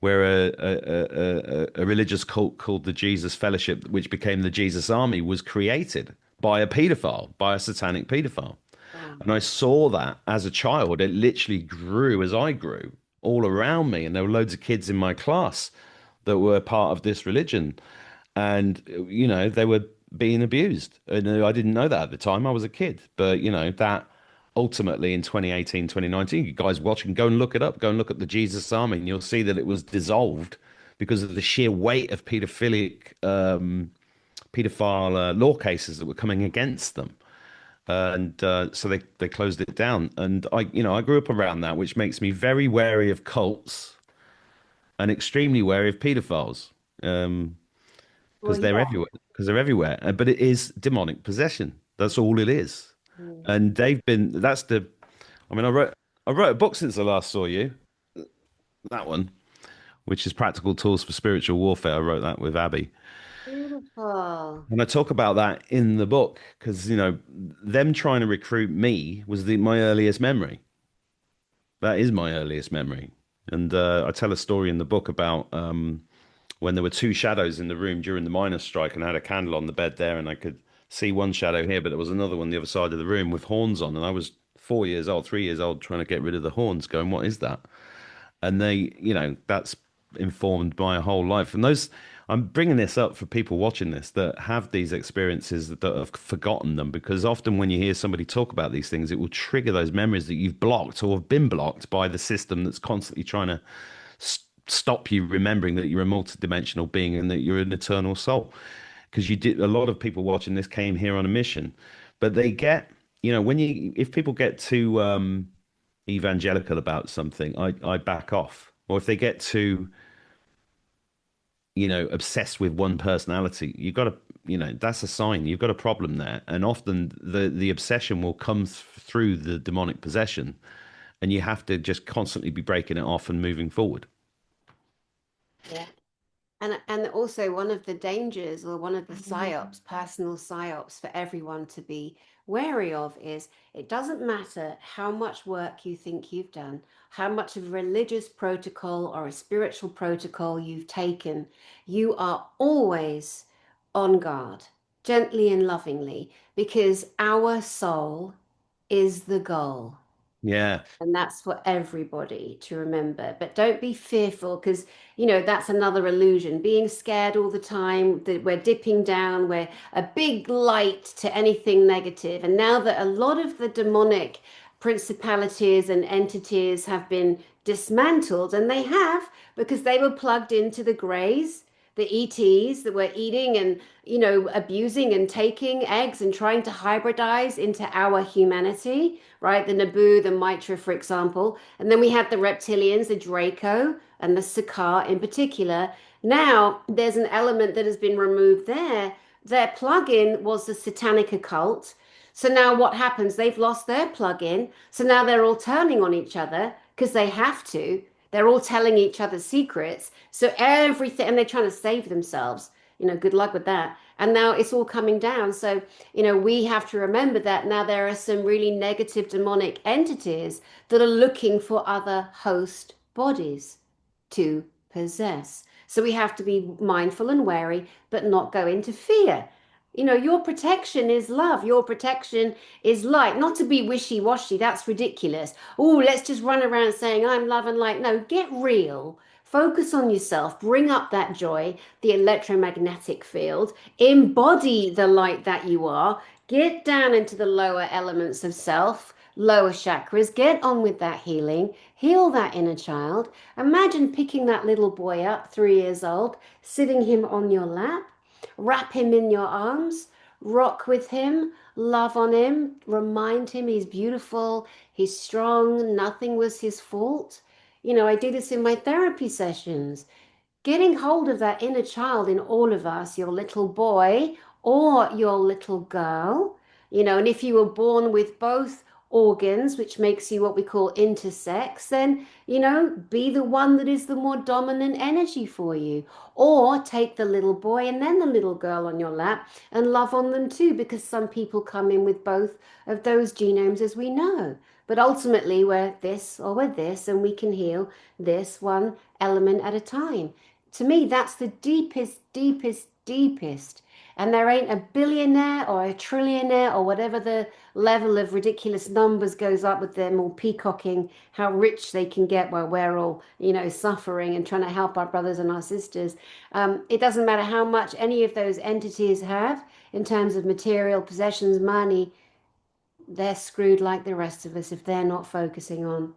a religious cult called the Jesus Fellowship, which became the Jesus Army, was created by a paedophile, by a satanic paedophile. Oh, And I saw that as a child. It literally grew as I grew all around me. And there were loads of kids in my class that were part of this religion. And, they were being abused. And I didn't know that at the time. I was a kid. But, that ultimately in 2018, 2019, you guys watching, go and look it up. Go and look at the Jesus Army, and you'll see that it was dissolved because of the sheer weight of paedophile law cases that were coming against them. And so they closed it down. And I grew up around that, which makes me very wary of cults and extremely wary of paedophiles. well, Because they're yeah. everywhere. Because they're everywhere. But it is demonic possession. That's all it is. Mm. And they've been. That's the. I mean, I wrote a book since I last saw you. That one, which is Practical Tools for Spiritual Warfare. I wrote that with Abby, Beautiful. and I talk about that in the book because them trying to recruit me was my earliest memory. That is my earliest memory. And I tell a story in the book about when there were two shadows in the room during the miners' strike, and I had a candle on the bed there, and I could see one shadow here, but there was another one the other side of the room with horns on. And I was 4 years old, 3 years old, trying to get rid of the horns, going, "What is that?" And that's informed my whole life. And I'm bringing this up for people watching this that have these experiences that have forgotten them, because often when you hear somebody talk about these things, it will trigger those memories that you've blocked or have been blocked by the system that's constantly trying to stop you remembering that you're a multidimensional being and that you're an eternal soul. Because a lot of people watching this came here on a mission, but they get, if people get too evangelical about something, I back off. Or if they get too, obsessed with one personality, you've got to, that's a sign you've got a problem there. And often the obsession will come through the demonic possession, and you have to just constantly be breaking it off and moving forward. Yeah. And also one of the dangers or one of the psyops, personal psyops for everyone to be wary of is it doesn't matter how much work you think you've done, how much of a religious protocol or a spiritual protocol you've taken, you are always on guard, gently and lovingly, because our soul is the goal. Yeah. And that's for everybody to remember. But don't be fearful because, that's another illusion. Being scared all the time, that we're dipping down, we're a big light to anything negative. And now that a lot of the demonic principalities and entities have been dismantled, and they have because they were plugged into the greys, the ETs that were eating and, abusing and taking eggs and trying to hybridize into our humanity, right? The Naboo, the Mitra, for example. And then we have the reptilians, the Draco, and the Sakaar in particular. Now there's an element that has been removed there. Their plug-in was the satanic occult. So now what happens? They've lost their plug-in. So now they're all turning on each other because they have to. They're all telling each other secrets. So everything, and they're trying to save themselves. Good luck with that. And now it's all coming down. So, we have to remember that now there are some really negative demonic entities that are looking for other host bodies to possess. So we have to be mindful and wary, but not go into fear. Your protection is love. Your protection is light. Not to be wishy-washy, that's ridiculous. Oh, let's just run around saying, I'm love and light. No, get real. Focus on yourself. Bring up that joy, the electromagnetic field. Embody the light that you are. Get down into the lower elements of self, lower chakras. Get on with that healing. Heal that inner child. Imagine picking that little boy up, 3 years old, sitting him on your lap. Wrap him in your arms, rock with him, love on him, remind him he's beautiful, he's strong, nothing was his fault. I do this in my therapy sessions. Getting hold of that inner child in all of us, your little boy or your little girl, and if you were born with both organs, which makes you what we call intersex, then, be the one that is the more dominant energy for you. Or take the little boy and then the little girl on your lap and love on them too, because some people come in with both of those genomes, as we know. But ultimately, we're this or we're this, and we can heal this one element at a time. To me, that's the deepest, deepest, deepest. And there ain't a billionaire or a trillionaire or whatever the level of ridiculous numbers goes up with them all peacocking how rich they can get while we're all, suffering and trying to help our brothers and our sisters. It doesn't matter how much any of those entities have in terms of material possessions, money, they're screwed like the rest of us if they're not focusing on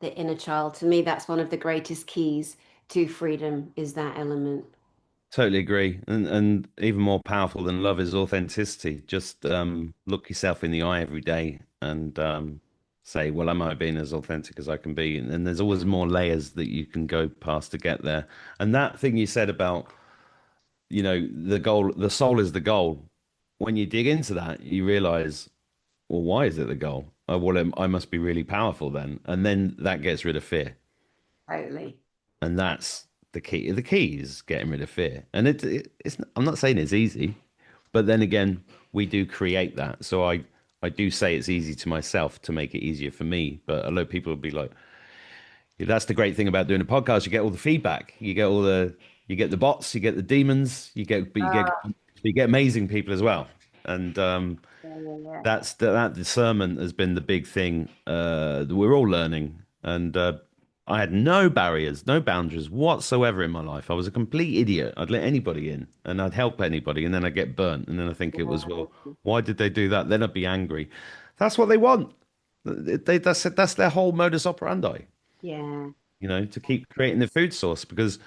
the inner child. To me, that's one of the greatest keys to freedom is that element. Totally agree. And even more powerful than love is authenticity. Just look yourself in the eye every day and say, well, am I being as authentic as I can be? And there's always more layers that you can go past to get there. And that thing you said about, the goal, the soul is the goal. When you dig into that, you realize, well, why is it the goal? Oh, well, I must be really powerful then. And then that gets rid of fear. Totally. And that's the key. The key is getting rid of fear. And it's. I'm not saying it's easy, but then again, we do create that. So I do say it's easy to myself to make it easier for me. But a lot of people will be like, yeah, that's the great thing about doing a podcast. You get all the feedback. You get the bots. You get the demons. Ah, You get amazing people as well. And yeah, yeah, yeah. that discernment has been the big thing that we're all learning. And I had no barriers, no boundaries whatsoever in my life. I was a complete idiot. I'd let anybody in and I'd help anybody, and then I'd get burnt. And then I think it was, well, why did they do that? Then I'd be angry. That's what they want. That's their whole modus operandi, Yeah. to keep creating the food source. Because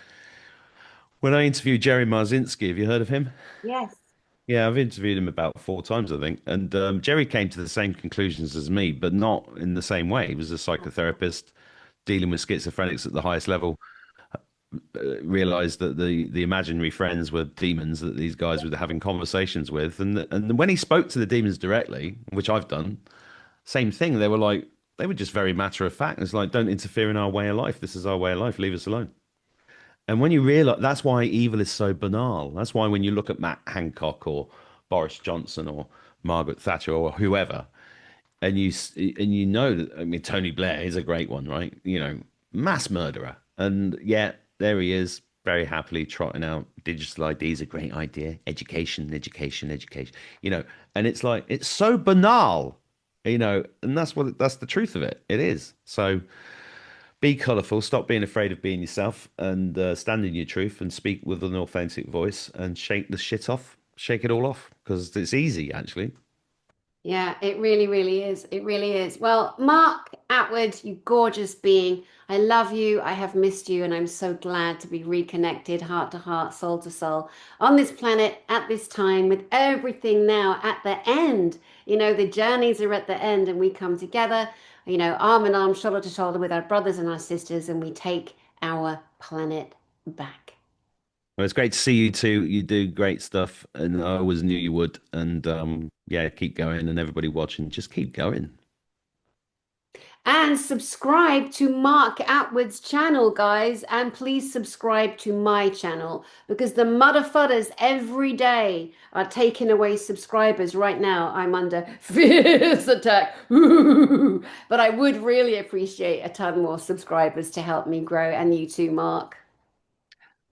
when I interviewed Jerry Marzinski, have you heard of him? Yes. Yeah, I've interviewed him about 4 times, I think. And Jerry came to the same conclusions as me, but not in the same way. He was a psychotherapist dealing with schizophrenics at the highest level, realized that the imaginary friends were demons that these guys were having conversations with. And when he spoke to the demons directly, which I've done, same thing. They were just very matter of fact. It's like, don't interfere in our way of life. This is our way of life. Leave us alone. And when you realize that's why evil is so banal. That's why when you look at Matt Hancock or Boris Johnson or Margaret Thatcher or whoever, and you know that, I mean, Tony Blair is a great one, right? Mass murderer, and yet there he is, very happily trotting out digital ID is a great idea, education, education, education, you know, and it's like it's so banal, and that's the truth of it. It is. So be colourful, stop being afraid of being yourself, and stand in your truth and speak with an authentic voice and shake the shit off, shake it all off, because it's easy actually. Yeah, it really, really is. It really is. Well, Mark Atwood, you gorgeous being. I love you. I have missed you, and I'm so glad to be reconnected, heart to heart, soul to soul, on this planet at this time, with everything now at the end. The journeys are at the end, and we come together, arm in arm, shoulder to shoulder with our brothers and our sisters, and we take our planet back. Well, it's great to see you too. You do great stuff, and I always knew you would. And yeah, keep going, and everybody watching, just keep going. And subscribe to Mark Atwood's channel, guys. And please subscribe to my channel because the mother fudders every day are taking away subscribers. Right now, I'm under fierce attack. But I would really appreciate a ton more subscribers to help me grow. And you too, Mark.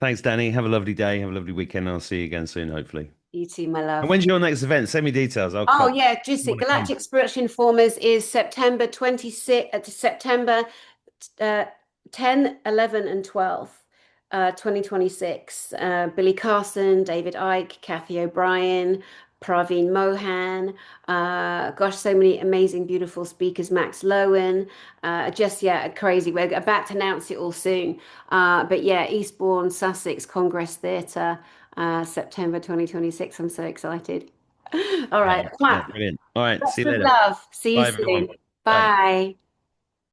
Thanks, Danny. Have a lovely day. Have a lovely weekend. I'll see you again soon, hopefully. You too, my And love. when's your next event? Send me details. I'll Oh come. yeah, I just it. want to come. Galactic Spiritual Informers is September 26th to September uh, 10, 11, and 12, 2026. Billy Carson, David Icke, Kathy O'Brien, Praveen Mohan. Gosh, so many amazing, beautiful speakers. Max Lowen. Just, yeah, crazy. We're about to announce it all soon. But yeah, Eastbourne, Sussex Congress Theatre, September 2026. I'm so excited. All right. Yeah, brilliant. All right. See Lots you of later. love. See you Bye, everyone. soon. Bye. Bye.